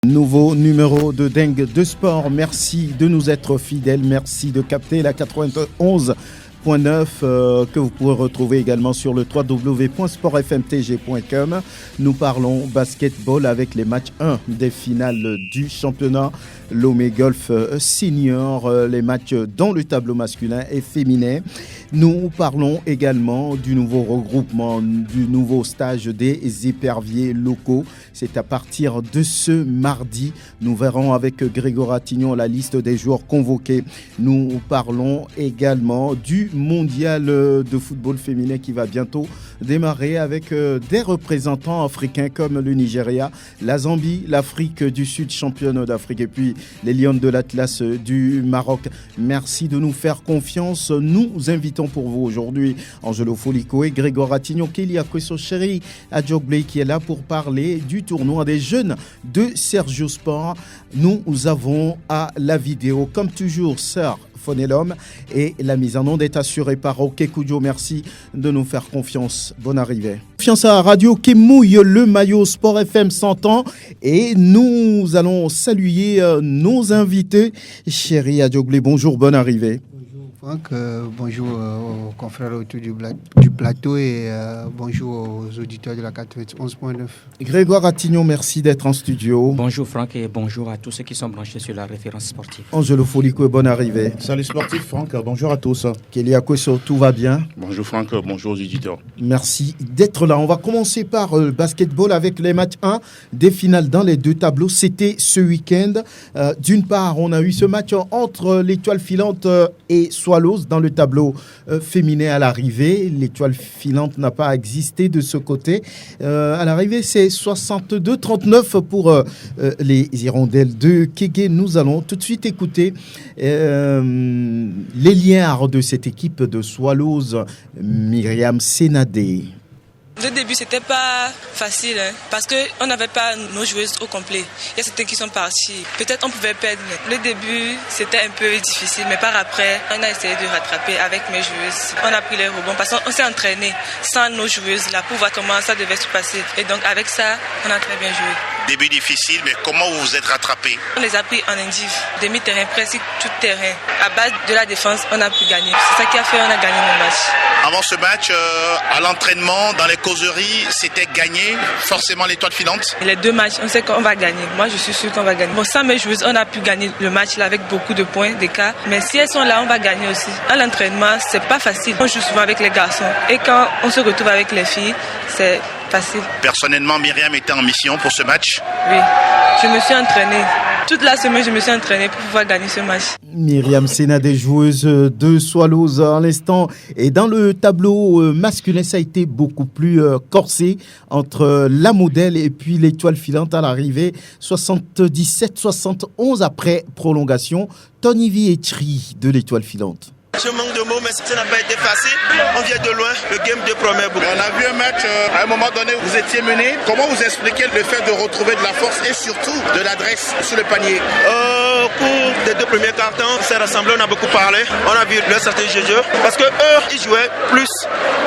Nouveau numéro de Dingue de Sport. Merci de nous être fidèles. Merci de capter la 91.9 que vous pouvez retrouver également sur le www.sportfmtg.com. Nous parlons basketball avec les matchs 1 des finales du championnat Lomé Golf Senior, les matchs dans le tableau masculin et féminin. Nous parlons également du nouveau regroupement, du nouveau stage des éperviers locaux. C'est à partir de ce mardi. Nous verrons avec Grégoire Attignon la liste des joueurs convoqués. Nous parlons également du mondial de football féminin qui va bientôt démarrer avec des représentants africains comme le Nigeria, la Zambie, l'Afrique du Sud, championne d'Afrique, et puis les Lions de l'Atlas du Maroc. Merci de nous faire confiance. Nous invitons pour vous aujourd'hui Angelo Folico et Grégoire Attignon, Kélia Kweso-Chéri, Adjogblé qui est là pour parler du tournoi des jeunes de Sergio Sport. Nous avons à la vidéo, comme toujours, Sir Fonelhomme, et la mise en onde est assurée par Oké Koudio. Merci de nous faire confiance. Bonne arrivée. Confiance à Radio qui mouille le maillot Sport FM 100 ans et nous allons saluer nos invités. Chéri Adjogblé, bonjour, bonne arrivée. Franck, bonjour aux confrères autour du plateau et bonjour aux auditeurs de la 91.9. Grégoire Attignon, merci d'être en studio. Bonjour Franck et bonjour à tous ceux qui sont branchés sur la référence sportive. Angelo Folico, bonne arrivée. Salut sportif Franck, bonjour à tous. Kélia Kweso, tout va bien? Bonjour Franck, bonjour aux auditeurs. Merci d'être là. On va commencer par le basketball avec les matchs 1 des finales dans les deux tableaux. C'était ce week-end. D'une part, on a eu ce match entre l'Étoile filante et Swallows dans le tableau féminin à l'arrivée. L'Étoile filante n'a pas existé de ce côté. À l'arrivée, c'est 62-39 pour les Hirondelles de Kégué. Nous allons tout de suite écouter l'ailière de cette équipe de Swallows, Myriam Senadé. Le début, c'était pas facile parce qu'on n'avait pas nos joueuses au complet. Il y a certaines qui sont parties. Peut-être on pouvait perdre. Le début, c'était un peu difficile, mais par après, on a essayé de rattraper avec mes joueuses. On a pris les rebonds parce qu'on s'est entraîné sans nos joueuses là pour voir comment ça devait se passer. Et donc, avec ça, on a très bien joué. Début difficile, mais comment vous vous êtes rattrapés? On les a pris en indiv, demi-terrain, presque tout terrain. À base de la défense, on a pu gagner. C'est ça qui a fait qu'on a gagné le match. Avant ce match, à l'entraînement, dans les causeries, c'était gagné, forcément l'Étoile filante. Les deux matchs, on sait qu'on va gagner. Moi, je suis sûr qu'on va gagner. Bon, sans mes joueuses, on a pu gagner le match là avec beaucoup de points d'écart. Mais si elles sont là, on va gagner aussi. À l'entraînement, c'est pas facile. On joue souvent avec les garçons. Et quand on se retrouve avec les filles, c'est facile. Personnellement, Myriam était en mission pour ce match. Oui, je me suis entraînée. Toute la semaine, je me suis entraînée pour pouvoir gagner ce match. Myriam Senadé, joueuse de Swallows à l'instant. Et dans le tableau masculin, ça a été beaucoup plus corsé entre la modèle et puis l'Étoile filante à l'arrivée. 77-71 après prolongation. Tony Vietri de l'Étoile filante. Je manque de mots, mais ça n'a pas été facile. On vient de loin, le game de promet beaucoup. On a vu un match, à un moment donné, vous étiez mené. Comment vous expliquez le fait de retrouver de la force et surtout de l'adresse sur le panier? Au cours des deux premiers quarts-temps, on s'est rassemblés, on a beaucoup parlé. On a vu leur stratégie de jeu. Parce qu'eux, ils jouaient plus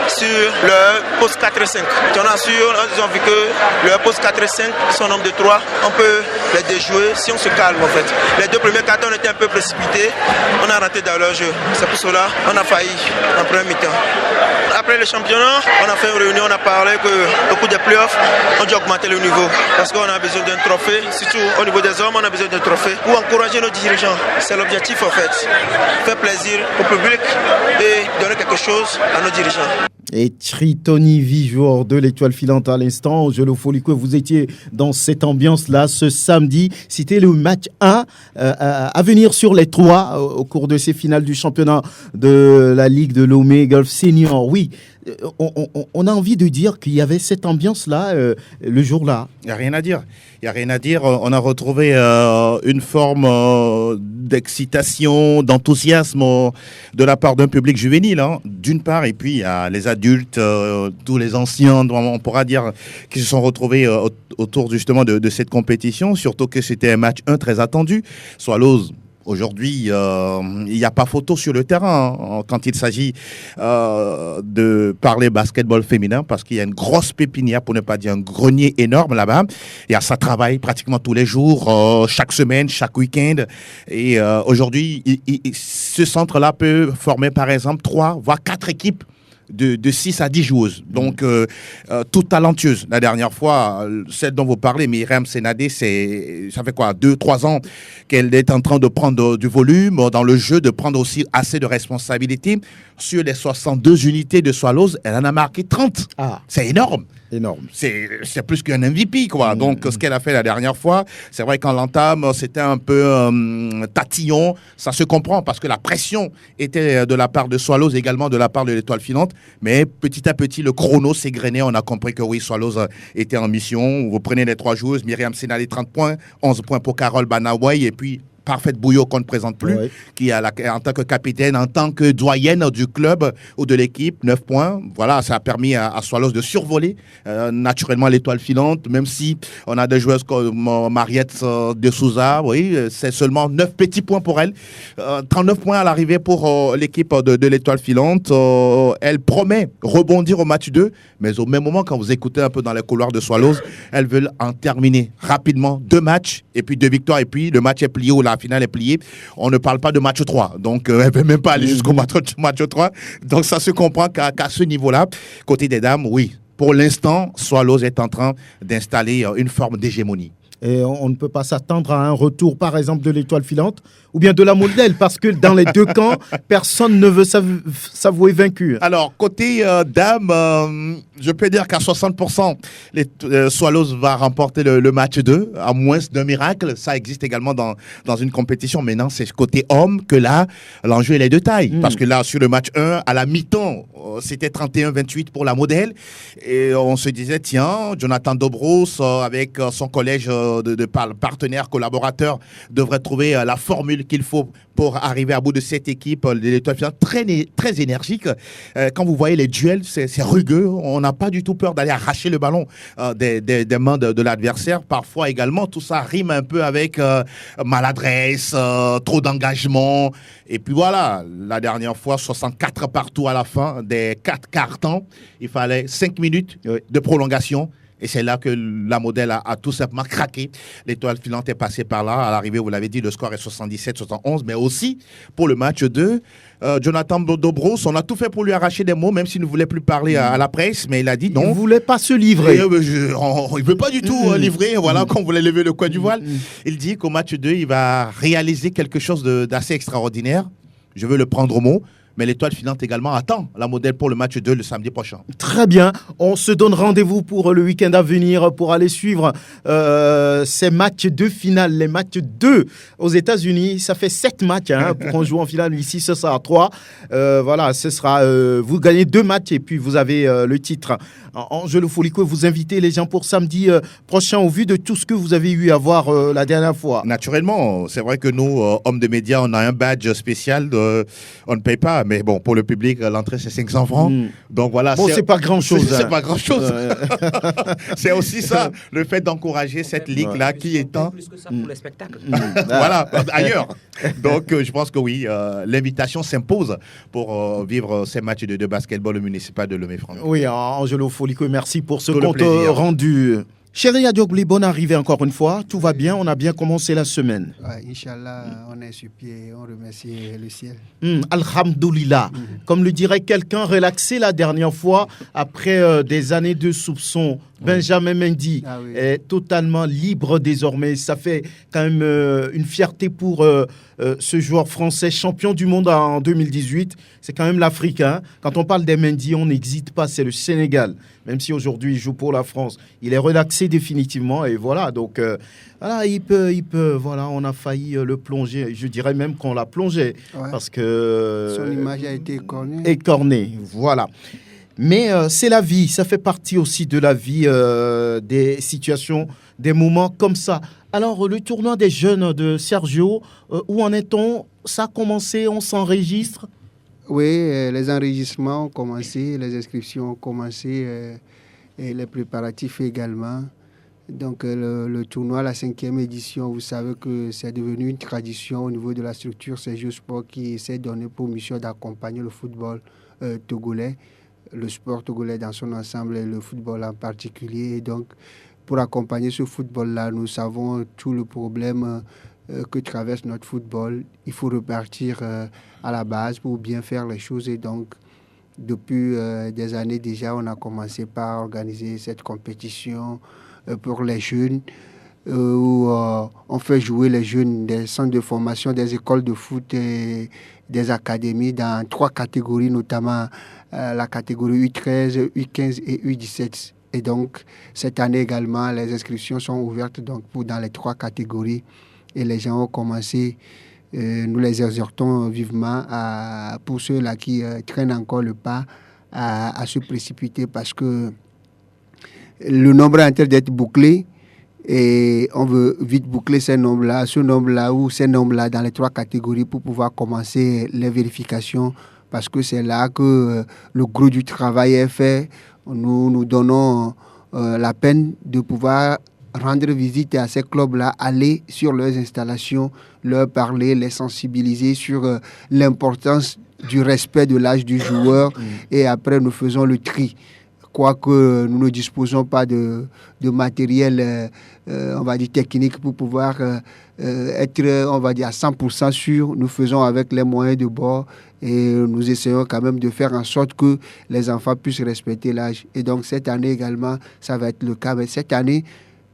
sur leur poste 4 et 5. Ils ont vu que leur poste 4 et 5, son nombre de 3, on peut les déjouer si on se calme en fait. Les deux premiers quarts-temps, on était un peu précipités. On a raté dans leur jeu. C'est pour cela on a failli en premier mi-temps. Après le championnat, on a fait une réunion, on a parlé qu'au cours des playoffs, on doit augmenter le niveau. Parce qu'on a besoin d'un trophée, surtout au niveau des hommes, on a besoin d'un trophée pour encourager nos dirigeants. C'est l'objectif en fait. Faire plaisir au public et donner quelque chose à nos dirigeants. Et Tony V, joueur de l'Étoile filante à l'instant. Je le folie que vous étiez dans cette ambiance-là ce samedi. C'était le match 1 à venir sur les 3 au cours de ces finales du championnat de la Ligue de Lomé Golf Senior. Oui, on a envie de dire qu'il y avait cette ambiance-là le jour-là. Il n'y a rien à dire. Il n'y a rien à dire. On a retrouvé une forme d'excitation, d'enthousiasme de la part d'un public juvénile, hein, d'une part, et puis il y a les adultes, tous les anciens, on pourra dire, qui se sont retrouvés autour justement de cette compétition, surtout que c'était un match 1 très attendu. Swallows, Aujourd'hui, il n'y a pas photo sur le terrain quand il s'agit de parler basketball féminin, parce qu'il y a une grosse pépinière, pour ne pas dire un grenier énorme là-bas. Ça travaille pratiquement tous les jours, chaque semaine, chaque week-end. Et aujourd'hui, ce centre-là peut former par exemple 3 voire 4 équipes de 6 à 10 joueuses, donc toutes talentueuses. La dernière fois, celle dont vous parlez, Myriam Senadé, ça fait quoi, 2-3 ans qu'elle est en train de prendre du volume dans le jeu, de prendre aussi assez de responsabilités. Sur les 62 unités de Swallows, elle en a marqué 30. C'est énorme. Énorme. C'est plus qu'un MVP, quoi. Donc, ce qu'elle a fait la dernière fois, c'est vrai qu'en l'entame, c'était un peu tatillon. Ça se comprend parce que la pression était de la part de Swallows, également de la part de l'Étoile Filante. Mais petit à petit, le chrono s'est grainé. On a compris que oui, Swallows était en mission. Vous prenez les 3 joueuses, Myriam Senadé, 30 points, 11 points pour Carole Banaway, et puis Parfaite Bouillot qu'on ne présente plus, qui en tant que capitaine, en tant que doyenne du club ou de l'équipe, 9 points. Voilà, ça a permis à Swallows de survoler naturellement l'Étoile Filante, même si on a des joueuses comme Mariette de Souza. Oui, c'est seulement 9 petits points pour elle. 39 points à l'arrivée pour l'équipe de l'Étoile Filante. Elle promet rebondir au match 2, mais au même moment, quand vous écoutez un peu dans les couloirs de Swallows, elles veulent en terminer rapidement 2 matchs, et puis 2 victoires, et puis le match est plié ou la finale est pliée. On ne parle pas de match 3. Donc, elle ne peut même pas aller jusqu'au match 3. Donc, ça se comprend qu'à ce niveau-là, côté des dames, oui. Pour l'instant, Swallows est en train d'installer une forme d'hégémonie. Et on ne peut pas s'attendre à un retour, par exemple, de l'Étoile Filante ou bien de la Modèle, parce que dans les 2 camps, personne ne veut s'avouer vaincu. Alors, côté dames, je peux dire qu'à 60%, les Swallows va remporter le match 2, à moins d'un miracle. Ça existe également dans une compétition. Maintenant, c'est côté homme que là, l'enjeu est de taille. Parce que là, sur le match 1, à la mi-temps, c'était 31-28 pour la Modèle. Et on se disait, tiens, Jonathan Dobros, avec son collège de partenaires, collaborateurs, devrait trouver la formule qu'il faut pour arriver à bout de cette équipe de l'Étoile Filante, très énergique. Quand vous voyez les duels, c'est rugueux. On n'a pas du tout peur d'aller arracher le ballon des mains de l'adversaire. Parfois également, tout ça rime un peu avec maladresse, trop d'engagement. Et puis voilà, la dernière fois, 64 partout à la fin des 4 quarts-temps. Il fallait 5 minutes de prolongation. Et c'est là que la Modèle a tout simplement craqué. L'Étoile Filante est passée par là. À l'arrivée, vous l'avez dit, le score est 77-71. Mais aussi, pour le match 2, Jonathan Dobros, on a tout fait pour lui arracher des mots, même s'il ne voulait plus parler à la presse. Mais il a dit non. Il ne voulait pas se livrer. Il ne veut pas du tout livrer. Voilà, qu'on voulait lever le coin du voile. Il dit qu'au match 2, il va réaliser quelque chose d'assez extraordinaire. Je veux le prendre au mot. Mais l'Étoile Filante également attend la Modèle pour le match 2 le samedi prochain. Très bien. On se donne rendez-vous pour le week-end à venir pour aller suivre ces matchs de finale, les matchs 2 aux États-Unis. Ça fait 7 matchs pour qu'on joue en finale. Ici, ce sera 3. Voilà, ce sera. Vous gagnez 2 matchs et puis vous avez le titre. Angelo Folico, vous invitez les gens pour samedi prochain au vu de tout ce que vous avez eu à voir la dernière fois. Naturellement. C'est vrai que nous, hommes de médias, on a un badge spécial. On ne paye pas. Mais bon, pour le public, l'entrée, c'est 500 francs. Donc voilà. Bon, c'est pas grand-chose. C'est pas grand-chose. C'est aussi ça, le fait d'encourager cette ligue-là qui est en... Plus que ça pour les spectacles. Voilà, ailleurs. Donc, je pense que oui, l'invitation s'impose pour vivre ces matchs de basketball municipal de Lomé-Franck. Oui, Angelo Folico, merci pour ce Tout le compte plaisir. rendu. Chéri Adiogli, bonne arrivée encore une fois. Tout va bien, on a bien commencé la semaine. Inch'Allah, on est sur pied, on remercie le ciel. Alhamdoulilah. Comme le dirait quelqu'un relaxé la dernière fois, après des années de soupçons, Benjamin Mendy est totalement libre désormais. Ça fait quand même une fierté pour ce joueur français champion du monde en 2018. C'est quand même l'Afrique. Quand on parle des Mendy, on n'hésite pas, c'est le Sénégal. Même si aujourd'hui il joue pour la France, il est relaxé définitivement et voilà. Donc voilà, il peut. Voilà, on a failli le plonger. Je dirais même qu'on l'a plongé parce que son image a été écornée. Écornée, voilà. Mais c'est la vie, ça fait partie aussi de la vie, des situations, des moments comme ça. Alors, le tournoi des jeunes de Sergio, où en est-on? Ça a commencé, on s'enregistre? Oui, les enregistrements ont commencé, les inscriptions ont commencé, et les préparatifs également. Donc le tournoi, la 5e édition, vous savez que c'est devenu une tradition au niveau de la structure CEGEO Sport qui essaie de donner pour mission d'accompagner le football togolais, le sport togolais dans son ensemble et le football en particulier. Et donc pour accompagner ce football-là, nous savons tout le problème que traverse notre football. Il faut repartir à la base pour bien faire les choses. Et donc depuis des années déjà, on a commencé par organiser cette compétition pour les jeunes, où on fait jouer les jeunes des centres de formation, des écoles de foot et des académies dans 3 catégories, notamment la catégorie U13, U15 et U17. Et donc, cette année également, les inscriptions sont ouvertes donc, dans les 3 catégories. Et les gens ont commencé, nous les exhortons vivement, pour ceux-là qui traînent encore le pas, à se précipiter parce que le nombre est en train d'être bouclé et on veut vite boucler ce nombre-là ou ces nombres-là dans les 3 catégories pour pouvoir commencer les vérifications parce que c'est là que le gros du travail est fait. Nous donnons la peine de pouvoir rendre visite à ces clubs-là, aller sur leurs installations, leur parler, les sensibiliser sur l'importance du respect de l'âge du joueur et après nous faisons le tri. Quoique nous ne disposons pas de matériel, on va dire technique pour pouvoir être, on va dire, à 100% sûr, nous faisons avec les moyens de bord et nous essayons quand même de faire en sorte que les enfants puissent respecter l'âge. Et donc cette année également, ça va être le cas. Mais cette année,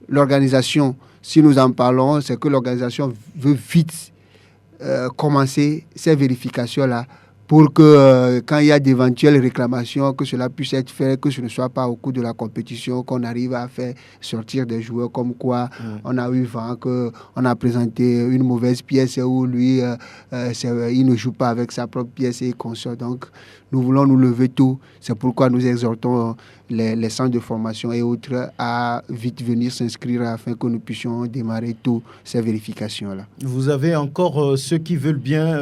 l'organisation, si nous en parlons, c'est que l'organisation veut vite commencer ces vérifications-là pour que quand il y a d'éventuelles réclamations, que cela puisse être fait, que ce ne soit pas au cours de la compétition qu'on arrive à faire sortir des joueurs comme quoi on a eu vent, qu'on a présenté une mauvaise pièce où lui, il ne joue pas avec sa propre pièce et consort. Donc, nous voulons nous lever tôt. C'est pourquoi nous exhortons les centres de formation et autres à vite venir s'inscrire afin que nous puissions démarrer tôt ces vérifications-là. Vous avez encore ceux qui veulent bien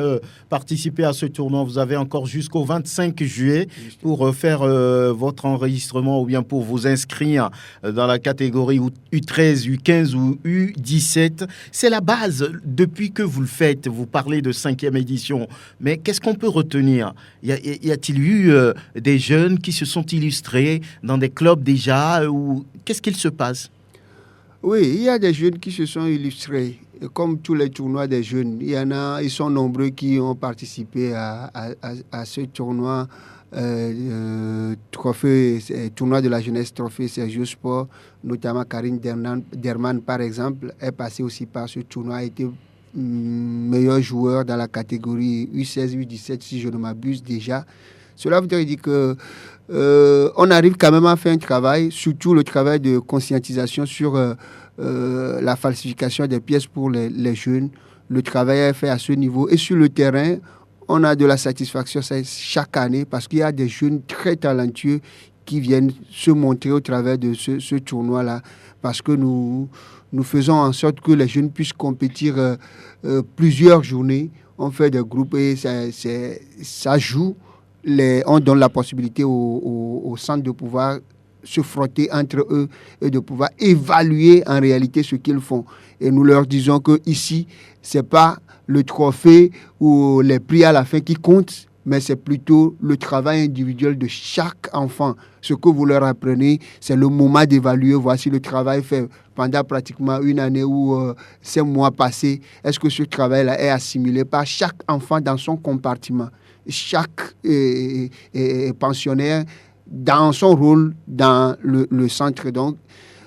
participer à ce tournoi. Vous avez encore jusqu'au 25 juillet pour faire votre enregistrement ou bien pour vous inscrire dans la catégorie U13, U15 ou U17. C'est la base depuis que vous le faites. Vous parlez de 5e édition. Mais qu'est-ce qu'on peut retenir ? Y a-t-il eu des jeunes qui se sont illustrés dans des clubs déjà ou qu'est-ce qu'il se passe ? Oui, il y a des jeunes qui se sont illustrés. Et comme tous les tournois des jeunes, ils sont nombreux qui ont participé à ce tournoi, tournoi de la jeunesse trophée CEGEO Sport, notamment Karine Derman par exemple, est passée aussi par ce tournoi, a été meilleur joueur dans la catégorie U16, U17 si je ne m'abuse déjà. Cela veut dire que on arrive quand même à faire un travail, surtout le travail de conscientisation sur la falsification des pièces pour les jeunes. Le travail est fait à ce niveau. Et sur le terrain, on a de la satisfaction chaque année parce qu'il y a des jeunes très talentueux qui viennent se montrer au travers de ce tournoi-là. Parce que nous faisons en sorte que les jeunes puissent compétir plusieurs journées. On fait des groupes et ça joue. On donne la possibilité au centre de pouvoir se frotter entre eux et de pouvoir évaluer en réalité ce qu'ils font. Et nous leur disons que ici, c'est pas le trophée ou les prix à la fin qui comptent, mais c'est plutôt le travail individuel de chaque enfant. Ce que vous leur apprenez, c'est le moment d'évaluer. Voici le travail fait pendant pratiquement une année ou 5 mois passés. Est-ce que ce travail-là est assimilé par chaque enfant dans son compartiment? Chaque pensionnaire dans son rôle dans le centre. Donc,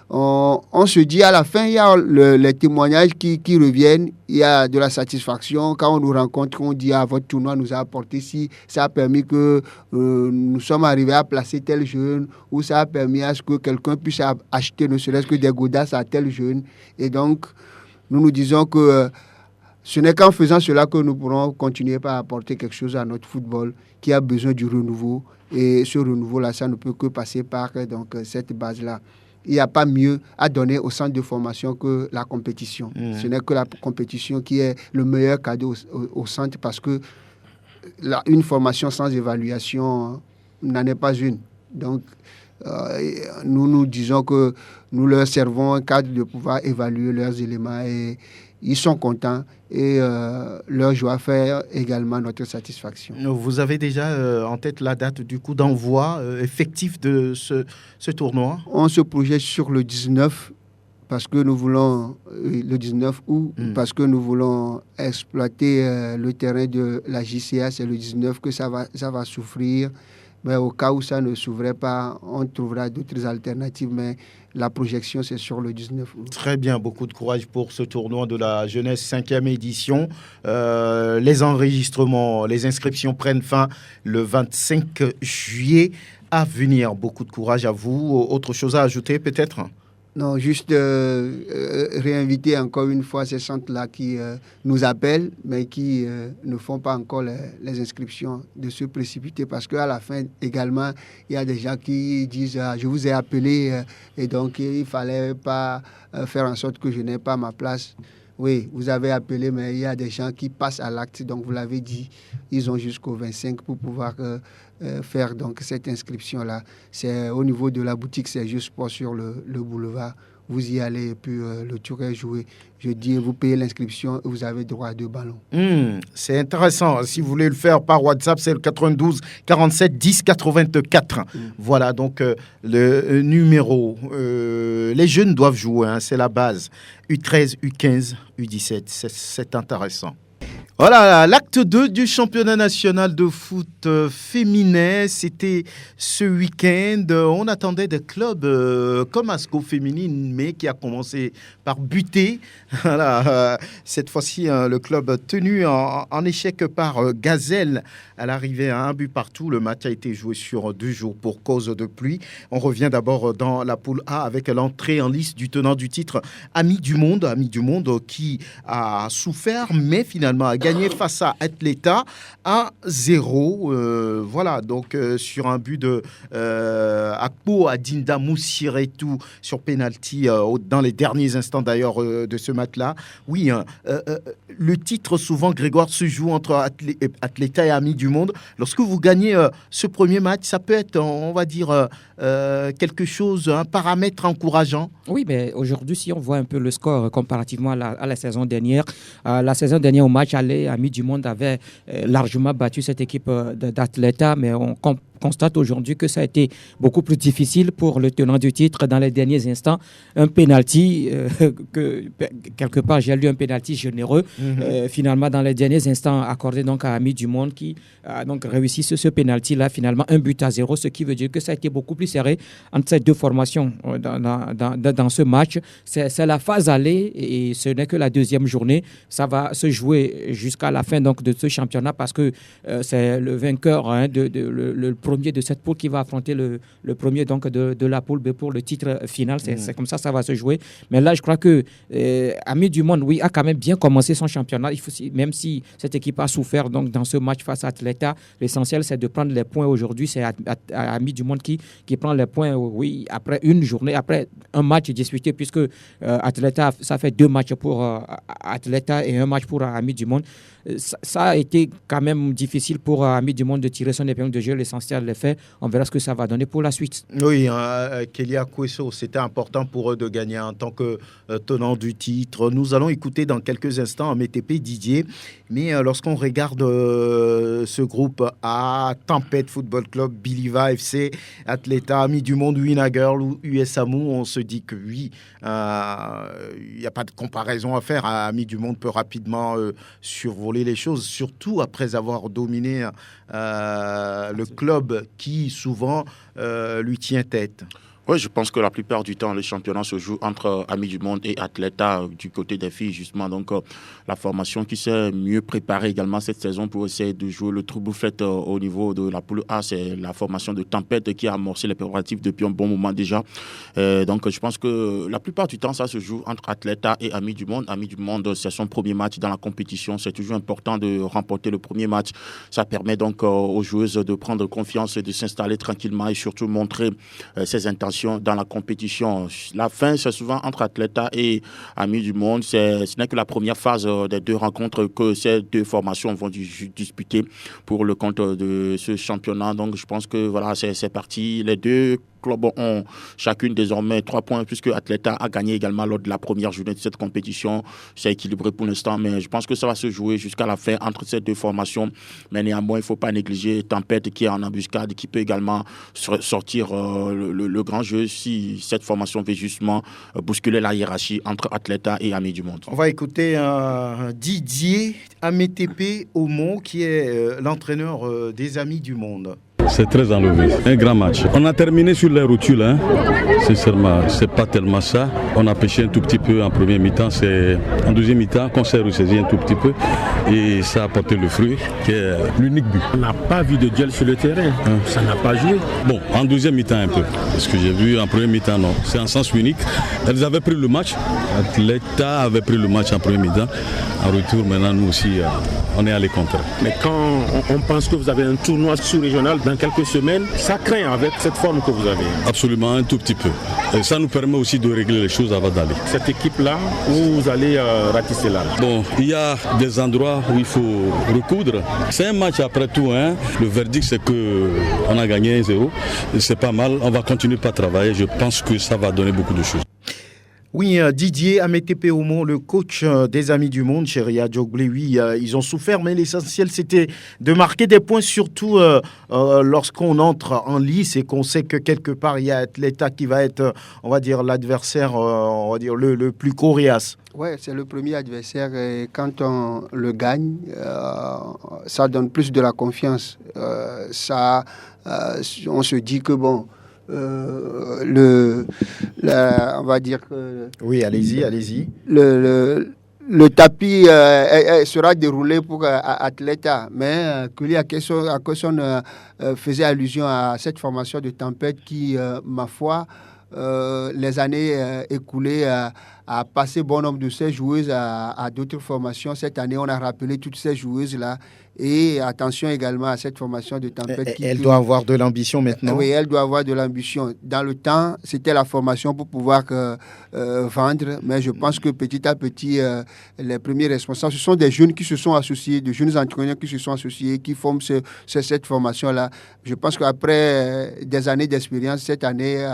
on se dit à la fin, il y a les témoignages qui reviennent, il y a de la satisfaction. Quand on nous rencontre, on dit votre tournoi nous a apporté ci, ça a permis que nous sommes arrivés à placer tel jeune, ou ça a permis à ce que quelqu'un puisse acheter ne serait-ce que des godasses à tel jeune. Et donc, nous disons que ce n'est qu'en faisant cela que nous pourrons continuer par apporter quelque chose à notre football qui a besoin du renouveau. Et ce renouveau-là, ça ne peut que passer par donc, cette base-là. Il n'y a pas mieux à donner au centre de formation que la compétition. Ce n'est que la compétition qui est le meilleur cadeau au centre parce que une formation sans évaluation n'en est pas une. Donc, Nous disons que nous leur servons un cadre de pouvoir évaluer leurs éléments et ils sont contents et leur joie fait également notre satisfaction. Vous avez déjà en tête la date du coup d'envoi effectif de ce tournoi? On se projette sur le 19 parce que nous voulons, le 19 août, parce que nous voulons exploiter le terrain de la JCA. C'est le 19 que ça va souffrir. Mais au cas où ça ne s'ouvrait pas, on trouvera d'autres alternatives. Mais la projection, c'est sur le 19 août. Très bien, beaucoup de courage pour ce tournoi de la jeunesse 5e édition. Les enregistrements, les inscriptions prennent fin le 25 juillet à venir. Beaucoup de courage à vous. Autre chose à ajouter peut-être ? Non, juste réinviter encore une fois ces centres-là qui nous appellent, mais qui ne font pas encore les inscriptions, de se précipiter. Parce qu'à la fin, également, il y a des gens qui disent « je vous ai appelé et donc il ne fallait pas faire en sorte que je n'ai pas ma place ». Oui, vous avez appelé, mais il y a des gens qui passent à l'acte. Donc, vous l'avez dit, ils ont jusqu'au 25 pour pouvoir faire donc, cette inscription-là. C'est au niveau de la boutique, c'est juste pour sur le boulevard. Vous y allez et puis le tour est joué. Je dis, vous payez l'inscription et vous avez droit à 2 ballons. C'est intéressant. Si vous voulez le faire par WhatsApp, c'est le 92 47 10 84. Voilà donc le numéro. Les jeunes doivent jouer, hein, c'est la base. U13, U15, U17. C'est intéressant. Voilà, l'acte 2 du championnat national de foot féminin, c'était ce week-end. On attendait des clubs comme Asco Féminine, mais qui a commencé par buter. Voilà, cette fois-ci, le club tenu en échec par Gazelle à l'arrivée à 1 but partout. Le match a été joué sur 2 jours pour cause de pluie. On revient d'abord dans la poule A avec l'entrée en lice du tenant du titre, Amis du Monde qui a souffert, mais finalement a gagné face à Atleta 1-0. Voilà, donc sur un but de Akpo Adinda Moussiretou sur penalty dans les derniers instants d'ailleurs de ce match-là. Oui, le titre souvent, Grégoire, se joue entre Atleta et Amis du Monde. Lorsque vous gagnez ce premier match, ça peut être, on va dire, quelque chose, un paramètre encourageant. Oui, mais aujourd'hui, si on voit un peu le score comparativement à la saison dernière, au match aller, Amis du Monde avait largement battu cette équipe d'Atleta, mais on constate aujourd'hui que ça a été beaucoup plus difficile pour le tenant du titre dans les derniers instants. Un penalty, quelque part, j'ai lu un penalty généreux, finalement, dans les derniers instants accordé donc à Amis du Monde qui a donc réussi ce penalty-là, finalement, 1-0, ce qui veut dire que ça a été beaucoup plus serré entre ces deux formations dans ce match. C'est la phase aller et ce n'est que la deuxième journée. Ça va se jouer jusqu'à la fin donc, de ce championnat parce que c'est le vainqueur, le premier de cette poule qui va affronter le premier donc, de la poule B pour le titre final. C'est comme ça va se jouer. Mais là, je crois que Amis du Monde, oui, a quand même bien commencé son championnat. Même si cette équipe a souffert donc, dans ce match face à Atleta, l'essentiel, c'est de prendre les points aujourd'hui. C'est Amis du Monde qui prend les points, oui, après une journée, après un match disputé, puisque Atleta, ça fait 2 matchs pour Atleta et 1 match pour Amis du Monde. Ça a été quand même difficile pour Amis du Monde de tirer son épingle de jeu. L'essentiel est fait. On verra ce que ça va donner pour la suite. Oui, Kélia Kouesso, c'était important pour eux de gagner en tant que tenant du titre. Nous allons écouter dans quelques instants MTP Didier. Mais lorsqu'on regarde ce groupe A, Tempête Football Club, Biliva FC, Atleta, Amis du Monde, Winner Girl ou USAMU, on se dit que oui, il n'y a pas de comparaison à faire. Amis du Monde peut rapidement survoler les choses, surtout après avoir dominé le club qui souvent lui tient tête. Oui, je pense que la plupart du temps, le championnat se joue entre Amis du Monde et Atleta du côté des filles, justement. Donc, la formation qui s'est mieux préparée également cette saison pour essayer de jouer le trou bouffette au niveau de la poule A, c'est la formation de Tempête qui a amorcé les préparatifs depuis un bon moment déjà. Donc, je pense que la plupart du temps, ça se joue entre Atleta et Amis du Monde. Amis du Monde, c'est son premier match dans la compétition. C'est toujours important de remporter le premier match. Ça permet donc aux joueuses de prendre confiance et de s'installer tranquillement et surtout montrer ses intentions dans la compétition. La fin, c'est souvent entre Atleta et Amis du Monde. Ce n'est que la première phase des 2 rencontres que ces 2 formations vont disputer pour le compte de ce championnat. Donc, je pense que voilà, c'est parti. Les 2 clubs ont chacune désormais 3 points, puisque Atleta a gagné également lors de la première journée de cette compétition. C'est équilibré pour l'instant, mais je pense que ça va se jouer jusqu'à la fin entre ces deux formations. Mais néanmoins, il ne faut pas négliger Tempête qui est en embuscade, qui peut également sortir le grand jeu si cette formation veut justement bousculer la hiérarchie entre Atleta et Amis du Monde. On va écouter Didier Ametepe Omo, qui est l'entraîneur des Amis du Monde. C'est très enlevé, un grand match. On a terminé sur les rotules, sincèrement, c'est pas tellement ça. On a pêché un tout petit peu en première mi-temps, c'est en deuxième mi-temps qu'on s'est ressaisi un tout petit peu et ça a porté le fruit qui est l'unique but. On n'a pas vu de duel sur le terrain, ça n'a pas joué. Bon, en deuxième mi-temps un peu, parce que j'ai vu en première mi-temps, non, c'est en sens unique. Elles avaient pris le match, l'État avait pris le match en première mi-temps. En retour, maintenant, nous aussi, on est allé contre. Mais quand on pense que vous avez un tournoi sous-régional dans quelques semaines, ça craint avec cette forme que vous avez. Absolument, un tout petit peu. Et ça nous permet aussi de régler les choses avant d'aller. Cette équipe-là, où vous allez ratisser là. Bon, il y a des endroits où il faut recoudre. C'est un match après tout. Le verdict, c'est qu'on a gagné 1-0. C'est pas mal. On va continuer par travailler. Je pense que ça va donner beaucoup de choses. Oui, Didier Ametepe Omo, le coach des Amis du Monde, chez Ria Djogblé, oui, ils ont souffert, mais l'essentiel, c'était de marquer des points, surtout lorsqu'on entre en lice et qu'on sait que quelque part, il y a l'État qui va être, on va dire, l'adversaire, on va dire, le plus coriace. Oui, c'est le premier adversaire et quand on le gagne, ça donne plus de la confiance. On se dit que bon, on va dire que... Oui, allez-y. Le tapis sera déroulé pour Atleta, mais Kuli Akeson faisait allusion à cette formation de Tempête qui, ma foi, les années écoulées a passé bon nombre de ces joueuses à d'autres formations. Cette année, on a rappelé toutes ces joueuses-là. Et attention également à cette formation de Tempête. Elle doit avoir de l'ambition maintenant. Oui, elle doit avoir de l'ambition. Dans le temps, c'était la formation pour pouvoir vendre. Mais je pense que petit à petit, les premiers responsables, ce sont des jeunes qui se sont associés, des jeunes entraîneurs qui se sont associés, qui forment cette formation-là. Je pense qu'après des années d'expérience, cette année,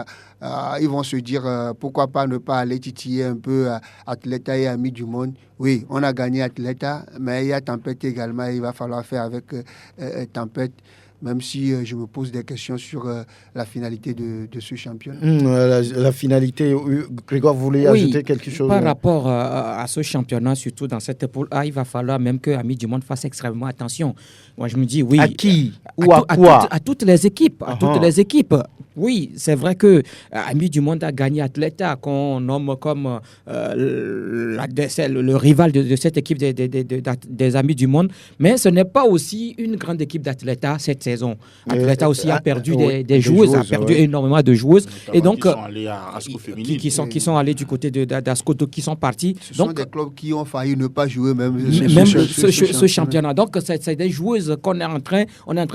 ils vont se dire pourquoi pas ne pas aller titiller un peu Atleta et Amis du Monde. Oui, on a gagné Atleta, mais il y a Tempête également. Il va falloir faire avec Tempête, même si je me pose des questions sur la finalité de ce championnat. La finalité, Grégoire, vous voulez ajouter quelque chose? Par rapport à ce championnat, surtout dans cette poule A, il va falloir même que Amis du Monde fasse extrêmement attention. Moi, je me dis, oui. À qui ou à quoi? À toutes les équipes. Toutes les équipes. Oui, c'est vrai que Amis du Monde a gagné Atleta, qu'on nomme comme le rival de cette équipe des Amis du Monde. Mais ce n'est pas aussi une grande équipe d'Atleta cette saison. Atleta aussi a perdu des joueuses, a perdu énormément de joueuses. Et donc, qui sont allés du côté d'Asco, qui sont partis. Ce sont des clubs qui ont failli ne pas jouer même ce championnat. Donc, c'est des joueuses qu'on est en train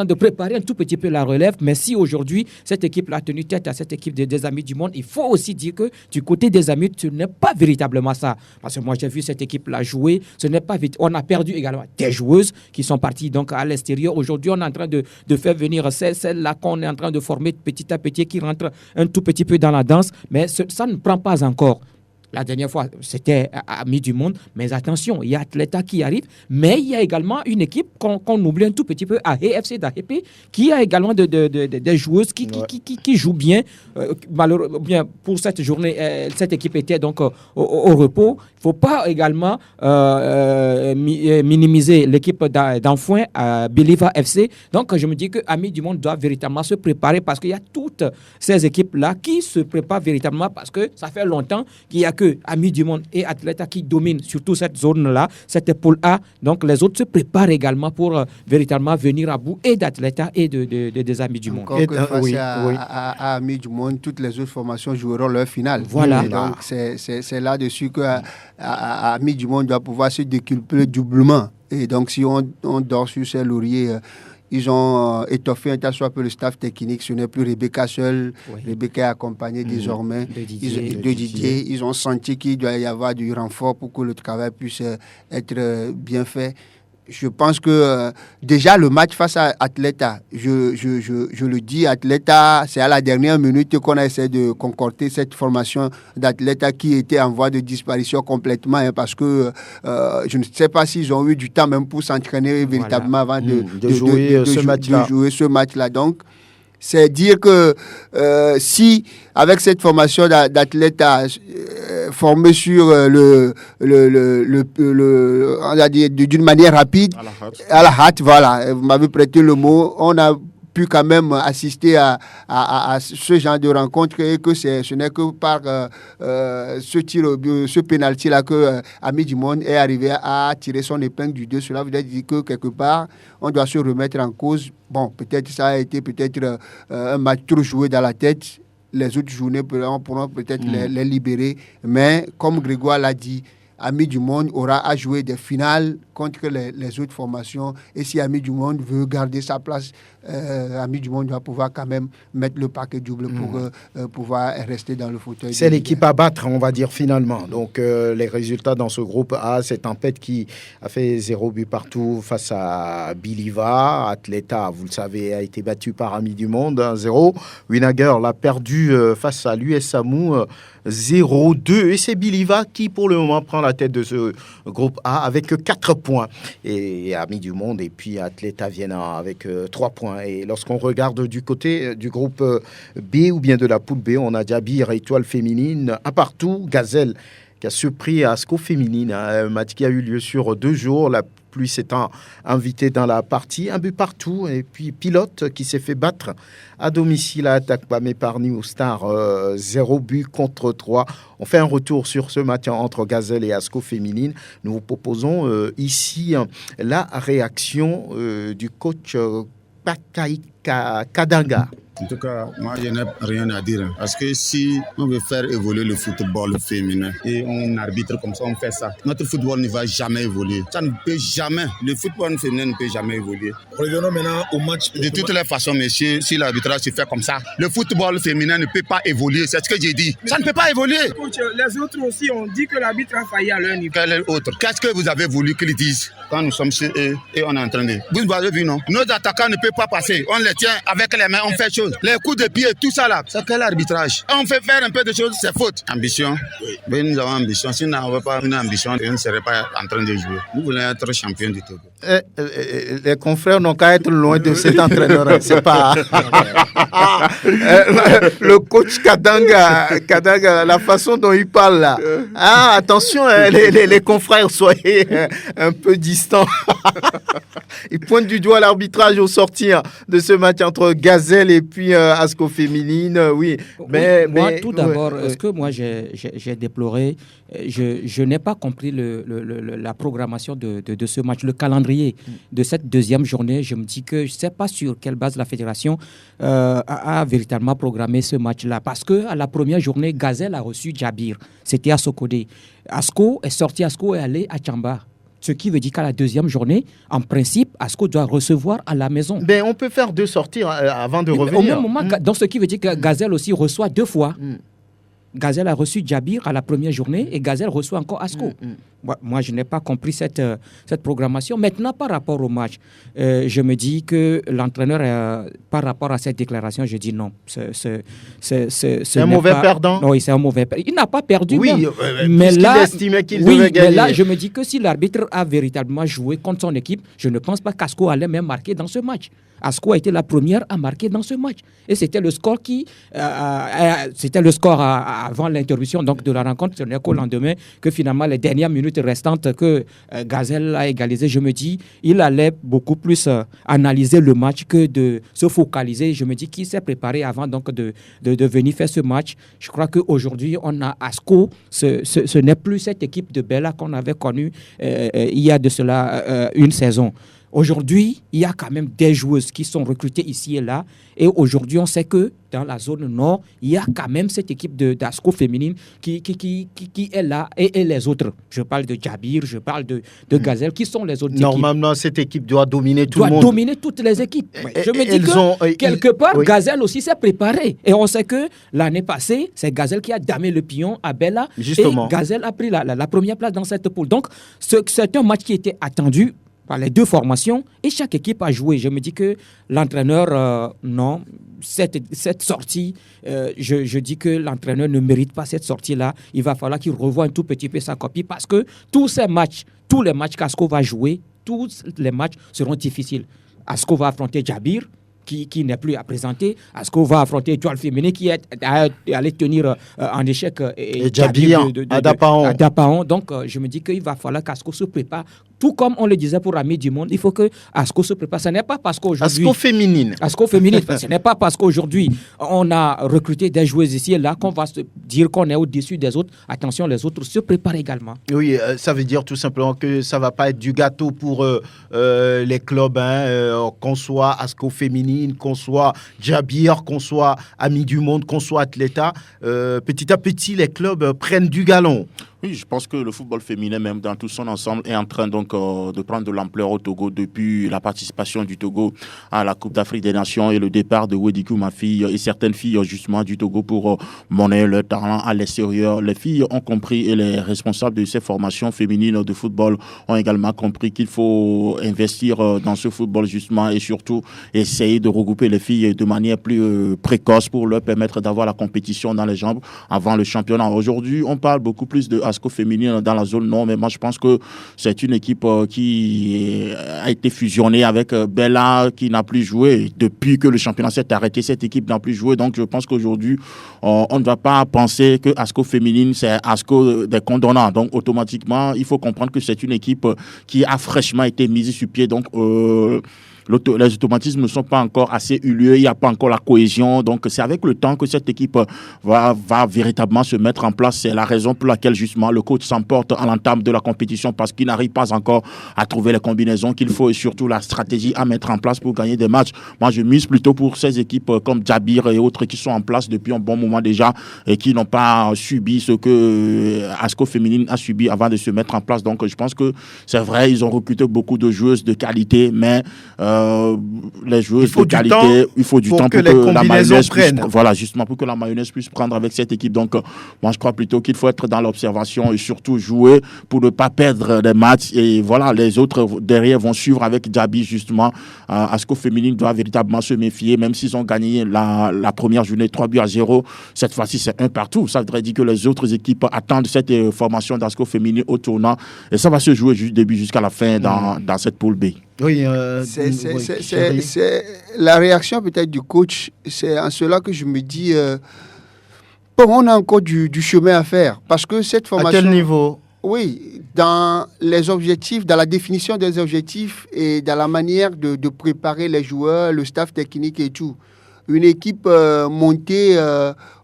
de préparer un tout petit peu la relève. Mais si aujourd'hui, cette équipe a tenu tête à cette équipe des Amis du Monde, il faut aussi dire que du côté des Amis, ce n'est pas véritablement ça. Parce que moi, j'ai vu cette équipe-là jouer. Ce n'est pas vite. On a perdu également des joueuses qui sont parties donc à l'extérieur. Aujourd'hui, on est en train de faire venir celles-là qu'on est en train de former petit à petit, qui rentrent un tout petit peu dans la danse. Mais ça ne prend pas encore. La dernière fois, c'était Amis du Monde. Mais attention, il y a Atleta qui arrive. Mais il y a également une équipe qu'on oublie un tout petit peu, à EFC d'AEP, qui a également des joueuses qui jouent bien. Malheureusement, bien pour cette journée, cette équipe était donc au repos. Il ne faut pas également minimiser l'équipe d'Enfouin à Believer FC. Donc, je me dis que Amis du Monde doit véritablement se préparer parce qu'il y a toutes ces équipes-là qui se préparent véritablement parce que ça fait longtemps qu'il y a que Amis du Monde et Atleta qui dominent surtout cette zone-là, cette poule A. Donc, les autres se préparent également pour véritablement venir à bout et d'Atleta et des Amis du Monde. Encore que face à Amis du Monde, toutes les autres formations joueront leur finale. Voilà. Et donc, c'est là-dessus que Amis du Monde doit pouvoir se déculper doublement. Et donc, si on dort sur ces lauriers... Ils ont étoffé un tas soit peu le staff technique. Ce n'est plus Rebecca seule. Oui. Rebecca est accompagnée désormais de Didier. Ils ont senti qu'il doit y avoir du renfort pour que le travail puisse être bien fait. Je pense que déjà le match face à Atleta, je le dis, Atleta, c'est à la dernière minute qu'on a essayé de concocter cette formation d'Atleta qui était en voie de disparition complètement, parce que je ne sais pas s'ils ont eu du temps même pour s'entraîner véritablement avant de jouer ce match-là. Donc, c'est dire que si, avec cette formation d'athlètes formés sur on va dire d'une manière rapide, à la hâte, voilà, vous m'avez prêté le mot, on a pu quand même assister à ce genre de rencontre, et que ce n'est que par ce pénalty-là que Ami du Monde est arrivé à tirer son épingle du jeu. Cela veut dire que quelque part, on doit se remettre en cause. Bon, peut-être ça a été un match trop joué dans la tête. Les autres journées pourront peut-être les libérer. Mais comme Grégoire l'a dit, Ami du Monde aura à jouer des finales contre les autres formations. Et si Ami du Monde veut garder sa place, Ami du Monde va pouvoir quand même mettre le paquet double pour pouvoir rester dans le fauteuil. C'est l'équipe à battre, on va dire, finalement. Donc, les résultats dans ce groupe A, c'est Tempête qui a fait 0 but partout face à Biliva. Atleta, vous le savez, a été battu par Ami du Monde, 1-0. Winager l'a perdu face à l'USAMU, 0-2. Et c'est Biliva qui, pour le moment, prend la tête de ce groupe A avec 4 points. Et Ami du Monde et puis Atleta viennent avec 3 points. Et lorsqu'on regarde du côté du groupe B ou bien de la poule B, on a Djabir, Étoile féminine, un partout, Gazelle qui a surpris à Asco féminine, un match qui a eu lieu sur 2 jours, la pluie s'étant invitée dans la partie, un but partout, et puis Pilote qui s'est fait battre à domicile à Atakpamé par New Star, 0 but contre 3. On fait un retour sur ce match entre Gazelle et Asco féminine. Nous vous proposons ici la réaction du coach Pakaïka Kadanga. En tout cas, moi, je n'ai rien à dire. Parce que si on veut faire évoluer le football féminin et on arbitre comme ça, on fait ça, notre football ne va jamais évoluer. Ça ne peut jamais. Le football féminin ne peut jamais évoluer. Revenons maintenant au match. De toutes les façons, messieurs, si l'arbitrage se fait comme ça, le football féminin ne peut pas évoluer. C'est ce que j'ai dit. Ça ne peut pas évoluer. Coach, les autres aussi ont dit que l'arbitre a failli à leur niveau. Quel autre? Qu'est-ce que vous avez voulu qu'ils disent quand nous sommes chez eux et on est en train de... Vous avez vu, non? Nos attaquants ne peuvent pas passer. On les tient avec les mains, on fait chose. Les coups de pied, tout ça là, c'est quel arbitrage? On fait faire un peu de choses, c'est faute. Ambition? Oui. Nous avons ambition. Si nous n'avons pas une ambition, on ne serait pas en train de jouer. Nous voulons être champions du Togo. Les confrères n'ont qu'à être loin de cet entraîneur. C'est pas... le coach Kadanga, la façon dont il parle là. Ah, attention, les confrères, soyez un peu distants. Il pointe du doigt l'arbitrage au sortir de ce match entre Gazelle et puis Asco féminine. Oui, mais tout d'abord, ce que moi j'ai déploré, je n'ai pas compris la programmation de ce match, le calendrier de cette deuxième journée. Je me dis que je ne sais pas sur quelle base la fédération a véritablement programmé ce match-là. Parce qu'à la première journée, Gazelle a reçu Djabir. C'était à Sokodé. Asco est sorti, Asco est allé à Tchamba. Ce qui veut dire qu'à la deuxième journée, en principe, Asco doit recevoir à la maison. Mais on peut faire 2 sorties avant de revenir. Au même moment, donc ce qui veut dire que Gazelle aussi reçoit 2 fois. Gazelle a reçu Djabir à la première journée et Gazelle reçoit encore Asco. Moi, je n'ai pas compris cette programmation. Maintenant, par rapport au match, je me dis que l'entraîneur, par rapport à cette déclaration, je dis non. C'est un mauvais perdant. Oui, c'est un mauvais perdant. Il n'a pas perdu. Oui, mais là, estimait qu'il devait gagner. Mais là, je me dis que si l'arbitre a véritablement joué contre son équipe, je ne pense pas qu'Asco allait même marquer dans ce match. Asco a été la première à marquer dans ce match. Et c'était le score avant l'interruption donc, de la rencontre. Ce n'est qu'au lendemain que finalement, les dernières minutes restantes que Gazelle a égalisé, je me dis, il allait beaucoup plus analyser le match que de se focaliser. Je me dis qu'il s'est préparé avant donc, de venir faire ce match. Je crois qu'aujourd'hui, on a Asco. Ce n'est plus cette équipe de Bella qu'on avait connue il y a de cela une saison. Aujourd'hui, il y a quand même des joueuses qui sont recrutées ici et là. Et aujourd'hui, on sait que dans la zone nord, il y a quand même cette équipe d'Asco féminine qui est là et les autres. Je parle de Djabir, je parle de Gazelle, qui sont les autres équipes. Normalement, cette équipe doit dominer tout le monde. Doit dominer toutes les équipes. Je me dis que quelque part, Gazelle aussi s'est préparé. Et on sait que l'année passée, c'est Gazelle qui a damé le pion à Bella. Justement. Et Gazelle a pris la première place dans cette poule. Donc, c'est un match qui était attendu. par les deux formations et chaque équipe a joué. Je me dis que l'entraîneur, non, cette sortie, je dis que l'entraîneur ne mérite pas cette sortie-là. Il va falloir qu'il revoie un tout petit peu sa copie parce que tous les matchs qu'Asco va jouer, tous les matchs seront difficiles. Asco va affronter Djabir, qui n'est plus à présenter. Asco va affronter Étoile Féminine qui est allé tenir en échec et Djabir à Dapaon. Donc, je me dis qu'il va falloir qu'Asco se prépare. Tout comme on le disait pour Amis du Monde, il faut que Asco se prépare. Ce n'est pas parce qu'aujourd'hui... Asco féminine. Ce n'est pas parce qu'aujourd'hui, on a recruté des joueuses ici et là qu'on va se dire qu'on est au-dessus des autres. Attention, les autres se préparent également. Oui, ça veut dire tout simplement que ça ne va pas être du gâteau pour les clubs, qu'on soit Asco féminine, qu'on soit Djabir, qu'on soit Amis du Monde, qu'on soit Atleta. Petit à petit, les clubs prennent du galon. Oui, je pense que le football féminin, même dans tout son ensemble, est en train donc de prendre de l'ampleur au Togo depuis la participation du Togo à la Coupe d'Afrique des Nations et le départ de Wedikou, ma fille, et certaines filles justement du Togo pour monnaie leur talent à l'extérieur. Les filles ont compris et les responsables de ces formations féminines de football ont également compris qu'il faut investir dans ce football justement et surtout essayer de regrouper les filles de manière plus précoce pour leur permettre d'avoir la compétition dans les jambes avant le championnat. Aujourd'hui, on parle beaucoup plus de Asco féminine dans la zone nord, mais moi je pense que c'est une équipe qui a été fusionnée avec Bella qui n'a plus joué depuis que le championnat s'est arrêté. Cette équipe n'a plus joué, donc je pense qu'aujourd'hui on ne va pas penser que Asco féminine c'est Asco des condonnants. Donc automatiquement il faut comprendre que c'est une équipe qui a fraîchement été mise sur pied. Donc les automatismes ne sont pas encore assez eu lieu, il n'y a pas encore la cohésion. Donc, c'est avec le temps que cette équipe va véritablement se mettre en place. C'est la raison pour laquelle, justement, le coach s'emporte à l'entame de la compétition parce qu'il n'arrive pas encore à trouver les combinaisons qu'il faut et surtout la stratégie à mettre en place pour gagner des matchs. Moi, je mise plutôt pour ces équipes comme Djabir et autres qui sont en place depuis un bon moment déjà et qui n'ont pas subi ce que Asco Féminine a subi avant de se mettre en place. Donc, je pense que c'est vrai, ils ont recruté beaucoup de joueuses de qualité, mais les joueuses de qualité, il faut du temps pour que la mayonnaise puisse, voilà, justement pour que la mayonnaise puisse prendre avec cette équipe. Donc, moi, je crois plutôt qu'il faut être dans l'observation et surtout jouer pour ne pas perdre des matchs. Et voilà, les autres derrière vont suivre avec Djabi, justement. Asco Féminine doit véritablement se méfier, même s'ils ont gagné la première journée 3-0. Cette fois-ci, c'est 1 partout. Ça voudrait dire que les autres équipes attendent cette formation d'Asco Féminine au tournant. Et ça va se jouer du début jusqu'à la fin dans cette poule B. Oui, c'est la réaction peut-être du coach. C'est en cela que je me dis, on a encore du chemin à faire. Parce que cette formation... À quel niveau ? Oui, dans les objectifs, dans la définition des objectifs et dans la manière de préparer les joueurs, le staff technique et tout. Une équipe montée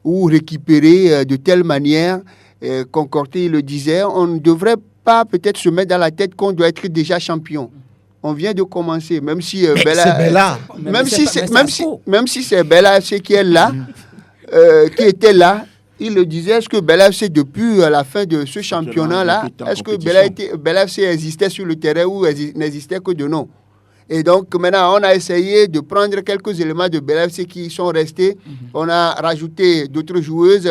ou récupérée de telle manière, Concorté le disait, on ne devrait pas peut-être se mettre dans la tête qu'on doit être déjà champion. On vient de commencer, même si Bella, même si c'est Bella FC qui est là, qui était là, il le disait. Est-ce que Bella FC depuis la fin de ce championnat-là, est-ce que Bella FC existait sur le terrain ou n'existait que de nom? Et donc maintenant, on a essayé de prendre quelques éléments de Bella FC qui sont restés. On a rajouté d'autres joueuses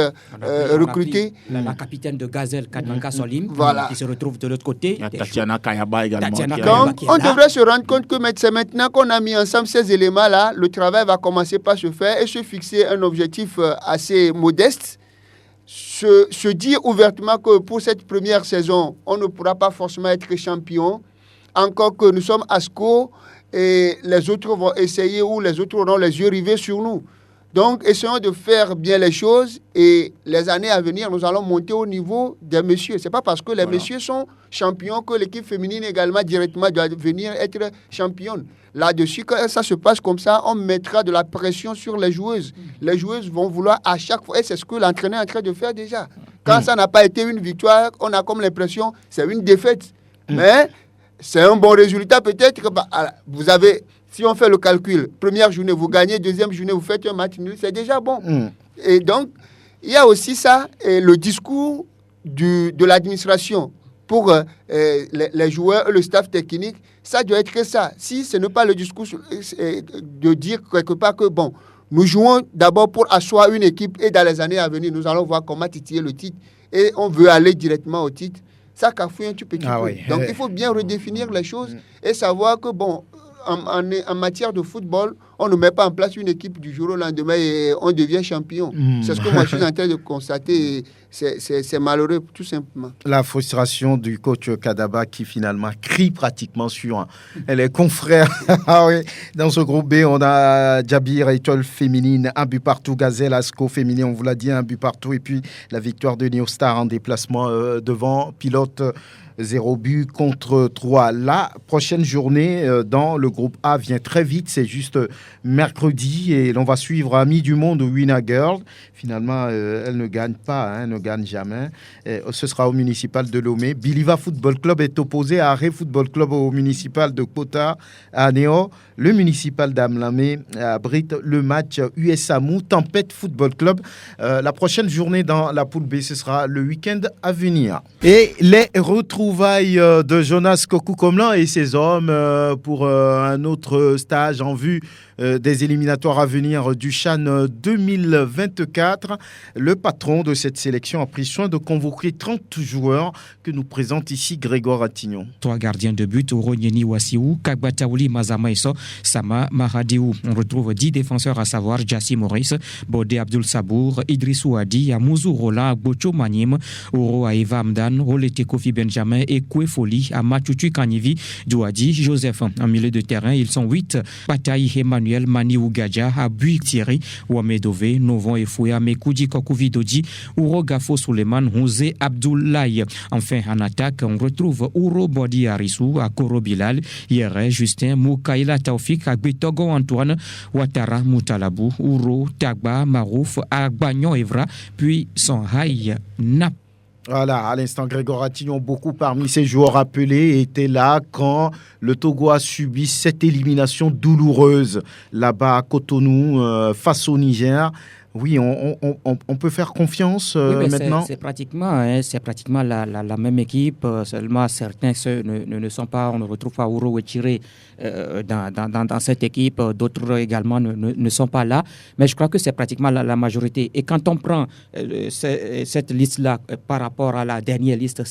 recrutées. La capitaine de Gazelle, Katlanka Solim, voilà, qui se retrouve de l'autre côté. Il y a Tatiana Kayaba également. Donc, on devrait se rendre compte que c'est maintenant qu'on a mis ensemble ces éléments-là, le travail va commencer par se faire et se fixer un objectif assez modeste. Se dire ouvertement que pour cette première saison, on ne pourra pas forcément être champion. Encore que nous sommes Asco et les autres vont essayer ou les autres auront les yeux rivés sur nous. Donc, essayons de faire bien les choses et les années à venir, nous allons monter au niveau des messieurs. Ce n'est pas parce que les messieurs sont champions que l'équipe féminine également directement doit venir être championne. Là-dessus, quand ça se passe comme ça, on mettra de la pression sur les joueuses. Les joueuses vont vouloir à chaque fois, et c'est ce que l'entraîneur est en train de faire déjà. Quand ça n'a pas été une victoire, on a comme l'impression que c'est une défaite. Mais c'est un bon résultat peut-être. Vous avez, si on fait le calcul, première journée, vous gagnez, deuxième journée, vous faites un match nul, c'est déjà bon. Et donc, il y a aussi ça, et le discours de l'administration pour les joueurs et le staff technique, ça doit être ça. Si ce n'est pas le discours de dire quelque part que, bon, nous jouons d'abord pour asseoir une équipe et dans les années à venir, nous allons voir comment titiller le titre et on veut aller directement au titre. ça cafouille un tout petit peu. Oui. Donc, il faut bien redéfinir les choses et savoir que, bon, en matière de football, on ne met pas en place une équipe du jour au lendemain et on devient champion. C'est ce que moi je suis en train de constater. C'est malheureux, tout simplement. La frustration du coach Kadaba qui finalement crie pratiquement sur les confrères. Dans ce groupe B, on a Djabir, Étoile féminine, un but partout, Gazelle, Asco féminin, on vous l'a dit, un but partout. Et puis la victoire de Neostar en déplacement devant Pilote. 0 but contre 3. La prochaine journée dans le groupe A vient très vite, c'est juste mercredi et l'on va suivre Amis du Monde ou Wina Girl. Finalement, elle ne gagne pas, ne gagne jamais. Ce sera au municipal de Lomé. Biliva Football Club est opposé à Arrêt Football Club au municipal de Kota à Néo. Le municipal d'Amlamé abrite le match USAMU Tempête Football Club. La prochaine journée dans la poule B, ce sera le week-end à venir. Et les retrouvailles de Jonas Kokou-Komlan et ses hommes pour un autre stage en vue des éliminatoires à venir du CHAN 2024. Le patron de cette sélection a pris soin de convoquer 30 joueurs que nous présente ici Grégoire Attignon. 3 gardiens de but, Oronyeni Wassiou, Kagbataouli Mazamaïso, Sama Mahadiou. On retrouve 10 défenseurs à savoir Jassi Maurice, Bodé Abdul Sabour, Idrissou Adi, Amouzou Roland, Bocho Manim, Oro Aïva Amdan, Olete Kofi Benjamin et Kouefoli, Amachuchu Kanivi, Douadi, Joseph. En milieu de terrain, ils sont 8. Bataï Emmanuel, Mani Ougadja, Abui Thierry, Ouamedove, Novon Efouya, Mekoudi Kokuvidoji, Ouro Gafo Suleiman, José Abdoulaye. Enfin, en attaque, on retrouve Ouro Bodi Arissou, Akoro Bilal, Yere, Justin, Moukaila Taufik, Agbetogo Antoine, Ouattara Moutalabou, Ouro, Tagba, Marouf, Agbagnon Evra, puis Sonhaï Nap. Voilà, à l'instant, Grégoire Attignon, beaucoup parmi ces joueurs appelés étaient là quand le Togo a subi cette élimination douloureuse là-bas à Cotonou face au Niger. Oui, on peut faire confiance maintenant. C'est pratiquement la même équipe. Seulement, certains ne sont pas. On ne retrouve pas Ouro Wechire dans cette équipe. D'autres également ne sont pas là. Mais je crois que c'est pratiquement la majorité. Et quand on prend cette liste-là par rapport à la dernière liste,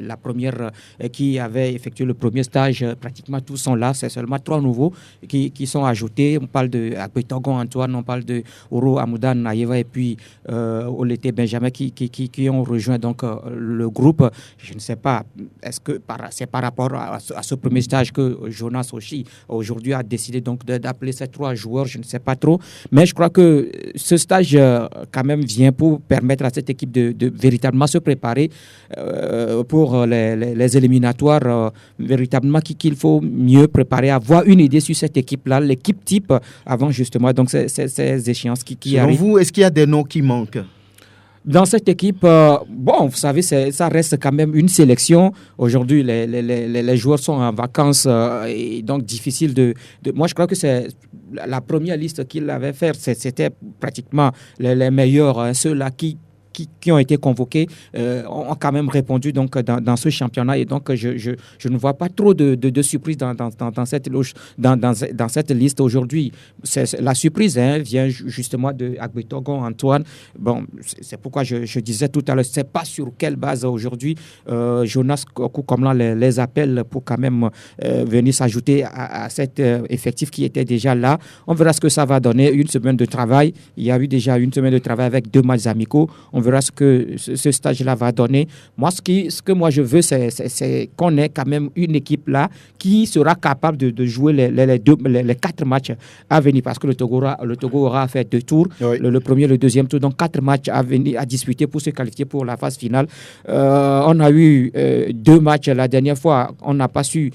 la première qui avait effectué le premier stage, pratiquement tous sont là. C'est seulement 3 nouveaux qui sont ajoutés. On parle de Agbetogon Antoine, on parle de Ouro Amoudan Naïva et puis Olete Benjamin qui ont rejoint donc le groupe. Je ne sais pas, est-ce que c'est par rapport à ce premier stage que Jonas Oshi aujourd'hui a décidé donc d'appeler ces 3 joueurs, je ne sais pas trop, mais je crois que ce stage quand même vient pour permettre à cette équipe de véritablement se préparer pour les éliminatoires, véritablement qu'il faut mieux préparer, avoir une idée sur cette équipe-là, l'équipe type avant justement donc ces échéances qui arrivent. Selon vous, est-ce qu'il y a des noms qui manquent? Dans cette équipe, vous savez, ça reste quand même une sélection. Aujourd'hui, les joueurs sont en vacances et donc difficile Moi, je crois que c'est la première liste qu'il avait faite. C'était pratiquement les meilleurs, ceux-là qui ont été convoqués ont quand même répondu donc dans ce championnat et donc je ne vois pas trop de surprises dans cette liste aujourd'hui. La surprise vient justement de Agbetogon Antoine. Bon, c'est pourquoi je disais tout à l'heure, c'est pas sur quelle base aujourd'hui Jonas Kokou-Komlan les appelle pour quand même venir s'ajouter à cet effectif qui était déjà là. On verra ce que ça va donner. Une semaine de travail. Il y a eu déjà une semaine de travail avec 2 matchs amicaux. On verra ce que ce stage-là va donner. Moi, ce que moi je veux, c'est qu'on ait quand même une équipe là qui sera capable de jouer les 4 matchs à venir parce que le Togo aura fait 2 tours, oui. le premier, le deuxième tour, donc 4 matchs à venir à disputer pour se qualifier pour la phase finale. On a eu 2 matchs la dernière fois, on n'a pas su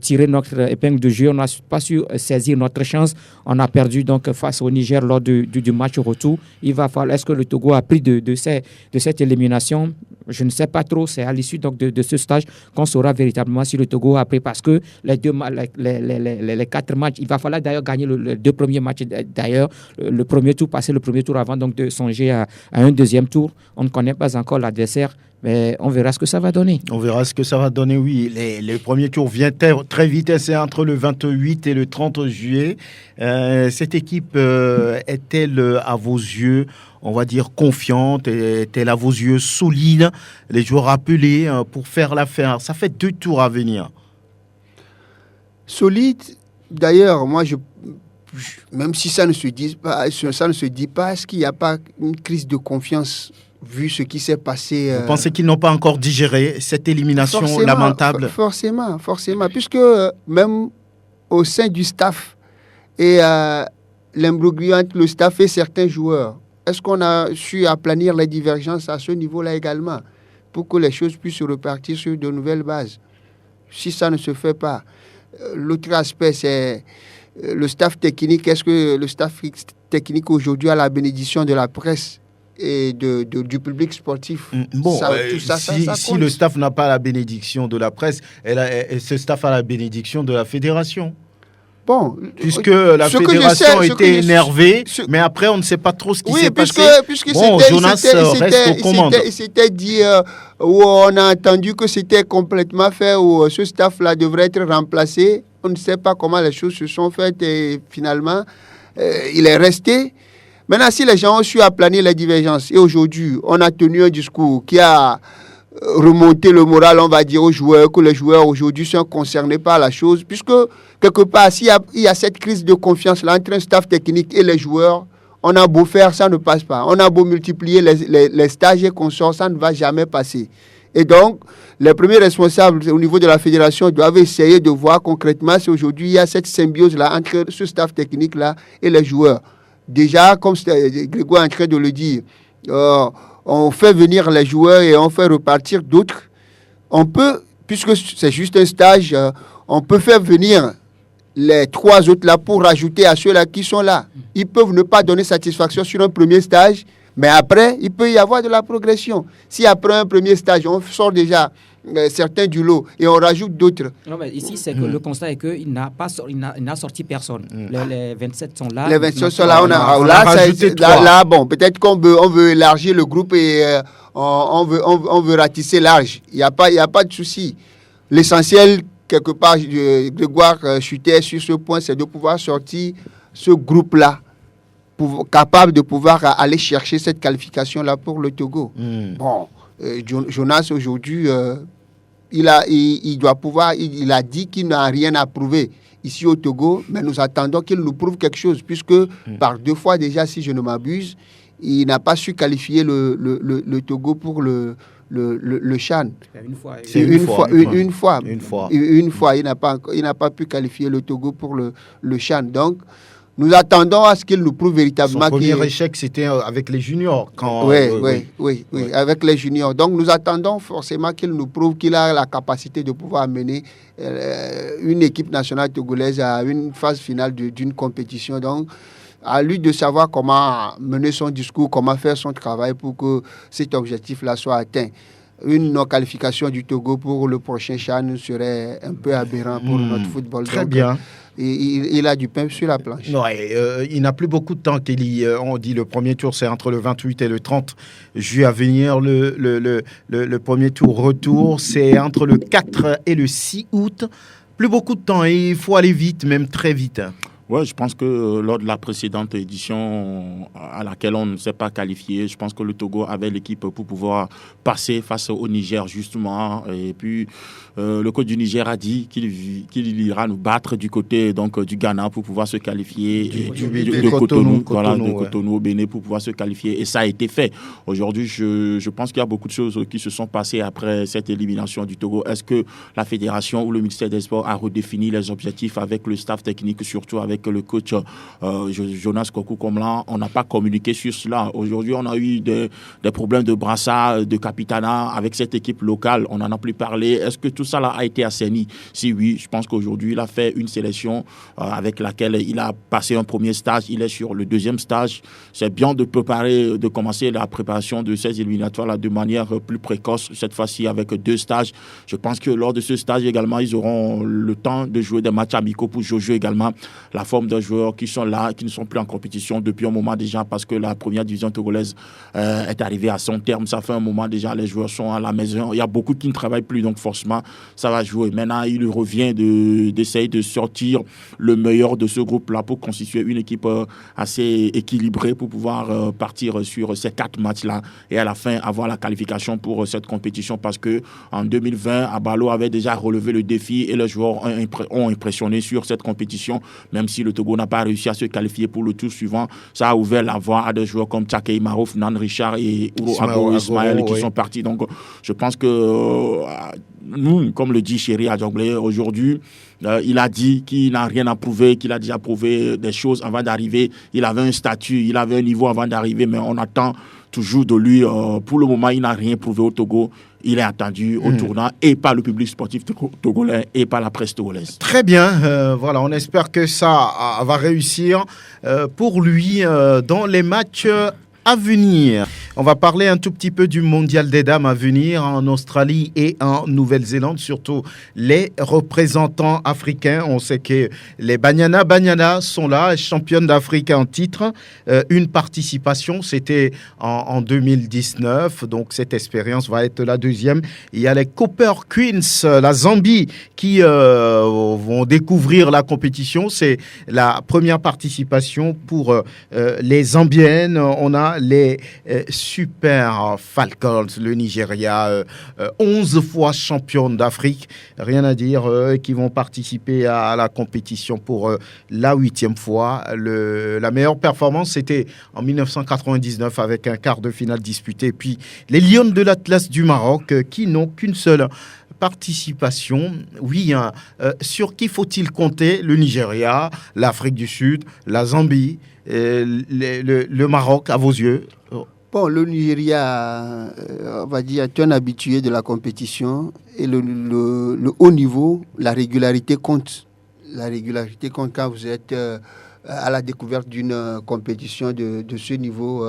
tirer notre épingle de jeu, on n'a pas su saisir notre chance. On a perdu donc face au Niger lors du match retour. Il va falloir, est-ce que le Togo a pris de cette élimination? Je ne sais pas trop. C'est à l'issue donc de ce stage qu'on saura véritablement si le Togo a pris, parce que les 4 matchs, il va falloir d'ailleurs gagner les 2 premiers matchs d'ailleurs, le premier tour, passer le premier tour avant donc de songer à un deuxième tour. On ne connaît pas encore l'adversaire. Mais on verra ce que ça va donner. On verra ce que ça va donner, oui. Les premiers tours viennent très vite, c'est entre le 28 et le 30 juillet. Cette équipe est-elle, à vos yeux, on va dire, confiante? Est-elle, à vos yeux, solide? Les joueurs appelés pour faire l'affaire. Ça fait 2 tours à venir. Solide, d'ailleurs, moi, même si ça ne se dit pas, est-ce qu'il n'y a pas une crise de confiance vu ce qui s'est passé? Vous pensez qu'ils n'ont pas encore digéré cette élimination lamentable? Forcément, puisque même au sein du staff et l'imbroglio entre le staff et certains joueurs, est-ce qu'on a su aplanir les divergences à ce niveau-là également pour que les choses puissent repartir sur de nouvelles bases? Si ça ne se fait pas, l'autre aspect, c'est le staff technique. Est-ce que le staff technique aujourd'hui a la bénédiction de la presse et du public sportif? Bon, si le staff n'a pas la bénédiction de la presse, ce staff a la bénédiction de la fédération. Bon, puisque la fédération était énervée, mais après on ne sait pas trop ce qui s'est passé. Bon, Jonas reste aux commandes. C'était dit, où on a entendu que c'était complètement fait, où ce staff-là devrait être remplacé. On ne sait pas comment les choses se sont faites et finalement, il est resté. Maintenant, si les gens ont su aplanir les divergences, et aujourd'hui, on a tenu un discours qui a remonté le moral, on va dire, aux joueurs, que les joueurs aujourd'hui sont concernés par la chose, puisque quelque part, s'il y a cette crise de confiance-là entre un staff technique et les joueurs, on a beau faire, ça ne passe pas. On a beau multiplier les stages et consorts, ça ne va jamais passer. Et donc, les premiers responsables au niveau de la fédération doivent essayer de voir concrètement si aujourd'hui il y a cette symbiose-là entre ce staff technique-là et les joueurs. Déjà, comme Grégoire est en train de le dire, on fait venir les joueurs et on fait repartir d'autres. On peut, puisque c'est juste un stage, on peut faire venir les 3 autres là pour rajouter à ceux-là qui sont là. Ils peuvent ne pas donner satisfaction sur un premier stage, mais après, il peut y avoir de la progression. Si après un premier stage, on sort déjà certains du lot et on rajoute d'autres. Non, mais ici, c'est que le constat est qu'il n'a sorti personne. Les 27 sont là. Les 27 sont là. Là, bon, peut-être qu'on veut élargir le groupe et on veut ratisser large. Il n'y a pas de souci. L'essentiel, quelque part, Grégoire chutait sur ce point, c'est de pouvoir sortir ce groupe-là, capable de pouvoir aller chercher cette qualification-là pour le Togo. Bon, Jonas, aujourd'hui, il a dit qu'il n'a rien à prouver ici au Togo, mais nous attendons qu'il nous prouve quelque chose, puisque par 2 fois déjà, si je ne m'abuse, il n'a pas su qualifier le Togo pour le CHAN. Une fois. Il n'a pas pu qualifier le Togo pour le CHAN. Donc, nous attendons à ce qu'il nous prouve véritablement. Son premier échec, c'était avec les juniors. Oui, avec les juniors. Donc, nous attendons forcément qu'il nous prouve qu'il a la capacité de pouvoir amener une équipe nationale togolaise à une phase finale d'une compétition. Donc, à lui de savoir comment mener son discours, comment faire son travail pour que cet objectif-là soit atteint. Une non-qualification du Togo pour le prochain CHAN serait un peu aberrant pour notre football. Très bien. Il a du pain sur la planche. Il n'a plus beaucoup de temps, Kelly. On dit le premier tour, c'est entre le 28 et le 30 juillet à venir. Le premier tour retour, c'est entre le 4 et le 6 août. Plus beaucoup de temps et il faut aller vite, même très vite. Oui, je pense que lors de la précédente édition à laquelle on ne s'est pas qualifié, je pense que le Togo avait l'équipe pour pouvoir passer face au Niger, justement. Et puis, le coach du Niger a dit qu'il ira nous battre du côté du Ghana pour pouvoir se qualifier. De Cotonou au Bénin pour pouvoir se qualifier. Et ça a été fait. Aujourd'hui, je pense qu'il y a beaucoup de choses qui se sont passées après cette élimination du Togo. Est-ce que la fédération ou le ministère des Sports a redéfini les objectifs avec le staff technique, surtout avec le coach Jonas Kokou-Komlan? On n'a pas communiqué sur cela. Aujourd'hui, on a eu des problèmes de brassard, de capitana avec cette équipe locale. On n'en a plus parlé. Est-ce que tout ça là a été assaini? Si oui, je pense qu'aujourd'hui, il a fait une sélection avec laquelle il a passé un premier stage. Il est sur le 2e stage. C'est bien de préparer, de commencer la préparation de ces éliminatoires là de manière plus précoce, cette fois-ci avec 2 stages. Je pense que lors de ce stage également, ils auront le temps de jouer des matchs amicaux pour Jojo également. La la forme des joueurs qui sont là, qui ne sont plus en compétition depuis un moment déjà, parce que la première division togolaise est arrivée à son terme. Ça fait un moment déjà, les joueurs sont à la maison. Il y a beaucoup qui ne travaillent plus, donc forcément, ça va jouer. Maintenant, il revient d'essayer de sortir le meilleur de ce groupe-là pour constituer une équipe assez équilibrée pour pouvoir partir sur ces 4 matchs-là et à la fin avoir la qualification pour cette compétition, parce que en 2020, Abalo avait déjà relevé le défi et les joueurs ont impressionné sur cette compétition, même si le Togo n'a pas réussi à se qualifier pour le tour suivant. Ça a ouvert la voie à des joueurs comme Tchakei Marouf, Nan Richard et Agoro Ismaël qui sont partis. Donc je pense que nous, comme le dit Chéri Adjongblé aujourd'hui, il a dit qu'il n'a rien à prouver, qu'il a déjà prouvé des choses avant d'arriver. Il avait un statut, il avait un niveau avant d'arriver, mais on attend toujours de lui. Pour le moment, il n'a rien prouvé au Togo. Il est attendu au tournant et par le public sportif togolais et par la presse togolaise. Très bien. Voilà, on espère que ça va réussir pour lui dans les matchs à venir. On va parler un tout petit peu du mondial des dames à venir en Australie et en Nouvelle-Zélande, surtout les représentants africains. On sait que les Banyana sont là, championnes d'Afrique en titre. Une participation, c'était en 2019, donc cette expérience va être la deuxième. Il y a les Copper Queens, la Zambie, qui vont découvrir la compétition. C'est la première participation pour les Zambiennes. On a les Super Falcons, le Nigeria, 11 fois champion d'Afrique, rien à dire, qui vont participer à la compétition pour la 8e fois. La meilleure performance, c'était en 1999 avec un quart de finale disputé. Et puis les Lions de l'Atlas du Maroc, qui n'ont qu'une seule participation. Oui, sur qui faut-il compter? Le Nigeria, l'Afrique du Sud, la Zambie, le Maroc, à vos yeux? Bon, le Nigeria, on va dire, est un habitué de la compétition et le haut niveau, la régularité compte. La régularité compte quand vous êtes à la découverte d'une compétition de ce niveau.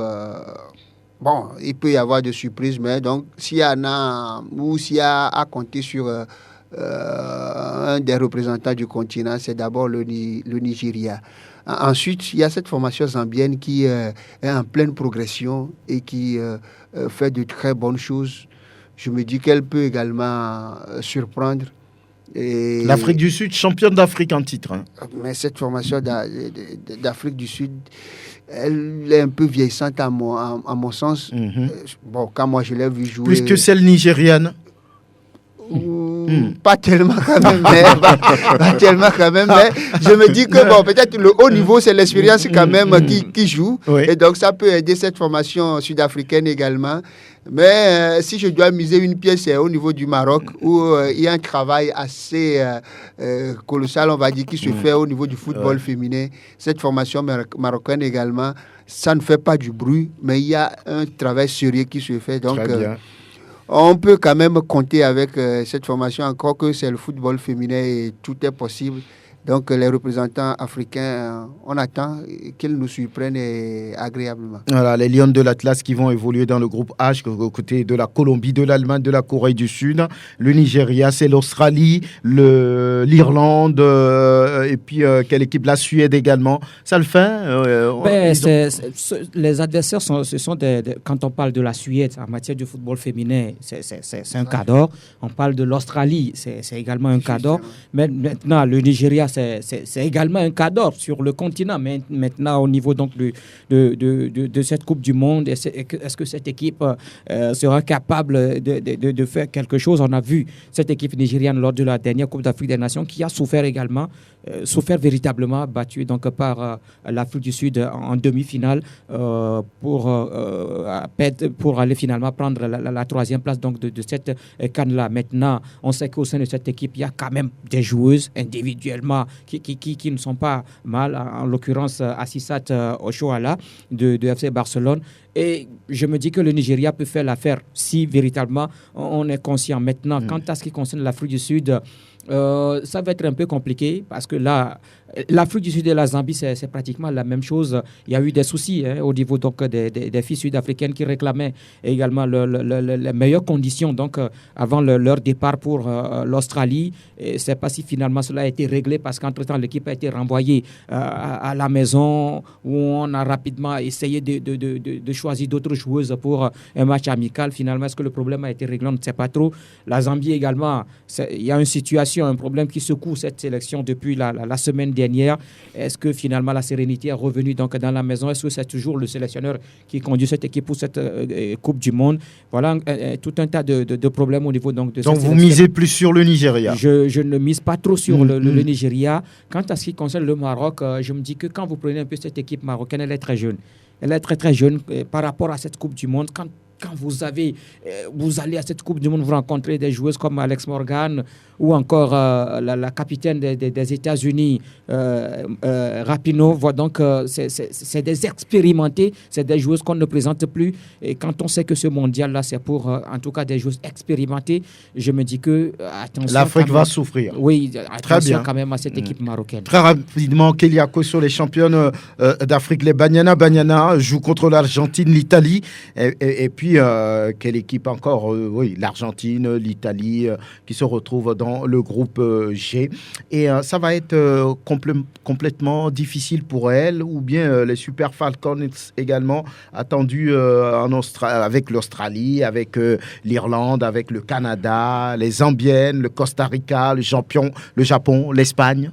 Bon, il peut y avoir des surprises, mais donc s'il y en a ou s'il y a à compter sur un des représentants du continent, c'est d'abord le Nigeria. Ensuite, il y a cette formation zambienne qui est en pleine progression et qui fait de très bonnes choses. Je me dis qu'elle peut également surprendre. Et l'Afrique du Sud, championne d'Afrique en titre. Mais cette formation d'Afrique du Sud, elle est un peu vieillissante à mon sens. Bon, quand moi je l'ai vu jouer... Plus que celle nigériane. Pas tellement quand même, mais je me dis que bon, peut-être le haut niveau, c'est l'expérience quand même qui joue. Oui. Et donc, ça peut aider cette formation sud-africaine également. Mais si je dois miser une pièce, c'est au niveau du Maroc, où il y a un travail assez colossal, on va dire, qui se fait au niveau du football féminin. Cette formation marocaine également, ça ne fait pas du bruit, mais il y a un travail sérieux qui se fait. Donc, on peut quand même compter avec cette formation, encore que c'est le football féminin et tout est possible. Donc, les représentants africains, on attend qu'ils nous surprennent agréablement. Voilà, les Lions de l'Atlas qui vont évoluer dans le groupe H, aux côtés de la Colombie, de l'Allemagne, de la Corée du Sud. Le Nigeria, c'est l'Australie, l'Irlande, et puis quelle équipe? La Suède également. Ça le fait les adversaires, ce sont quand on parle de la Suède, en matière de football féminin, c'est un cas d'or. On parle de l'Australie, c'est également un cas d'or. Mais maintenant, le Nigeria, c'est également un cas d'or sur le continent. Mais maintenant, au niveau donc de cette Coupe du Monde, est-ce que cette équipe sera capable de faire quelque chose? On a vu cette équipe nigériane lors de la dernière Coupe d'Afrique des Nations qui a souffert également, véritablement, battue donc par l'Afrique du Sud en demi-finale pour aller finalement prendre la 3e place donc de cette CAN-là. Maintenant, on sait qu'au sein de cette équipe, il y a quand même des joueuses individuellement qui ne sont pas mal, en l'occurrence Assissat Oshoala de FC Barcelone. Et je me dis que le Nigeria peut faire l'affaire si véritablement on est conscient. Maintenant, quant à ce qui concerne l'Afrique du Sud, ça va être un peu compliqué parce que là, L'Afrique du Sud et la Zambie, c'est pratiquement la même chose. Il y a eu des soucis au niveau donc, des filles sud-africaines qui réclamaient également les meilleures conditions donc, avant leur départ pour l'Australie. Et c'est pas si finalement cela a été réglé parce qu'entre-temps, l'équipe a été renvoyée à la maison où on a rapidement essayé de choisir d'autres joueuses pour un match amical. Finalement, est-ce que le problème a été réglé? On ne sait pas trop. La Zambie également, il y a une situation, un problème qui secoue cette sélection depuis la semaine dernière. Est-ce que finalement la sérénité est revenue donc dans la maison? Est-ce que c'est toujours le sélectionneur qui conduit cette équipe pour cette Coupe du Monde? Voilà tout un tas de problèmes au niveau donc, de cette sélection. Donc vous misez plus sur le Nigeria? Je ne mise pas trop sur le Nigeria. Quant à ce qui concerne le Maroc, je me dis que quand vous prenez un peu cette équipe marocaine, elle est très jeune. Elle est très très jeune par rapport à cette Coupe du Monde. Quand vous allez à cette Coupe du Monde, vous rencontrez des joueuses comme Alex Morgan ou encore la capitaine des États-Unis, Rapinoe. Donc, c'est des expérimentés, c'est des joueuses qu'on ne présente plus. Et quand on sait que ce mondial-là, c'est pour, en tout cas, des joueuses expérimentées, je me dis que, attention. L'Afrique va souffrir. Oui, attention quand même à cette équipe marocaine. Très rapidement, Kélia Kosso, les championnes d'Afrique, les Banyana jouent contre l'Argentine, l'Italie, et puis quelle équipe encore? Oui, l'Argentine, l'Italie, qui se retrouvent dans le groupe G. Et ça va être complètement difficile pour elles, ou bien les Super Falcons également attendus avec l'Australie, avec l'Irlande, avec le Canada, les Zambiennes, le Costa Rica, le Japon, l'Espagne.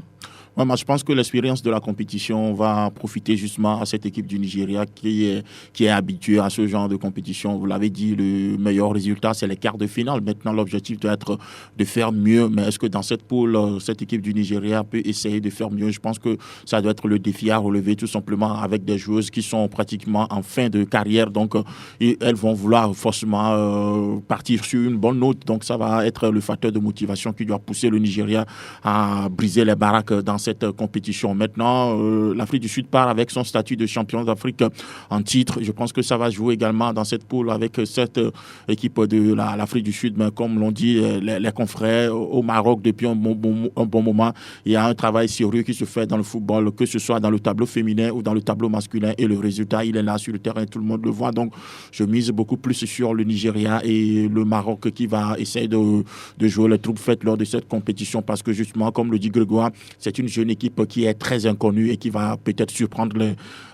Ouais, moi, je pense que l'expérience de la compétition va profiter justement à cette équipe du Nigeria qui est habituée à ce genre de compétition. Vous l'avez dit, le meilleur résultat, c'est les quarts de finale. Maintenant, l'objectif doit être de faire mieux. Mais est-ce que dans cette poule, cette équipe du Nigeria peut essayer de faire mieux? Je pense que ça doit être le défi à relever, tout simplement avec des joueuses qui sont pratiquement en fin de carrière. Donc, elles vont vouloir forcément partir sur une bonne note. Donc, ça va être le facteur de motivation qui doit pousser le Nigeria à briser les baraques dans cette compétition. Maintenant, l'Afrique du Sud part avec son statut de champion d'Afrique en titre. Je pense que ça va jouer également dans cette poule avec cette équipe de l'Afrique du Sud. Mais comme l'ont dit les confrères au Maroc depuis un bon moment, il y a un travail sérieux qui se fait dans le football, que ce soit dans le tableau féminin ou dans le tableau masculin. Et le résultat, il est là sur le terrain, tout le monde le voit. Donc, je mise beaucoup plus sur le Nigeria et le Maroc qui va essayer de jouer les troupes faites lors de cette compétition parce que justement, comme le dit Grégoire, c'est une jeune équipe qui est très inconnue et qui va peut-être surprendre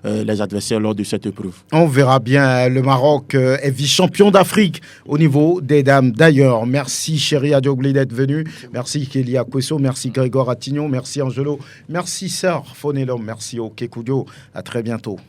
les adversaires lors de cette épreuve. On verra bien. Le Maroc est vice-champion d'Afrique au niveau des dames. D'ailleurs, merci chérie Adiogli d'être venu. Merci Kélia Kosso, merci Grégoire Attignon, merci Angelo, merci Sœur Fonelom, merci au Kekudio. À très bientôt.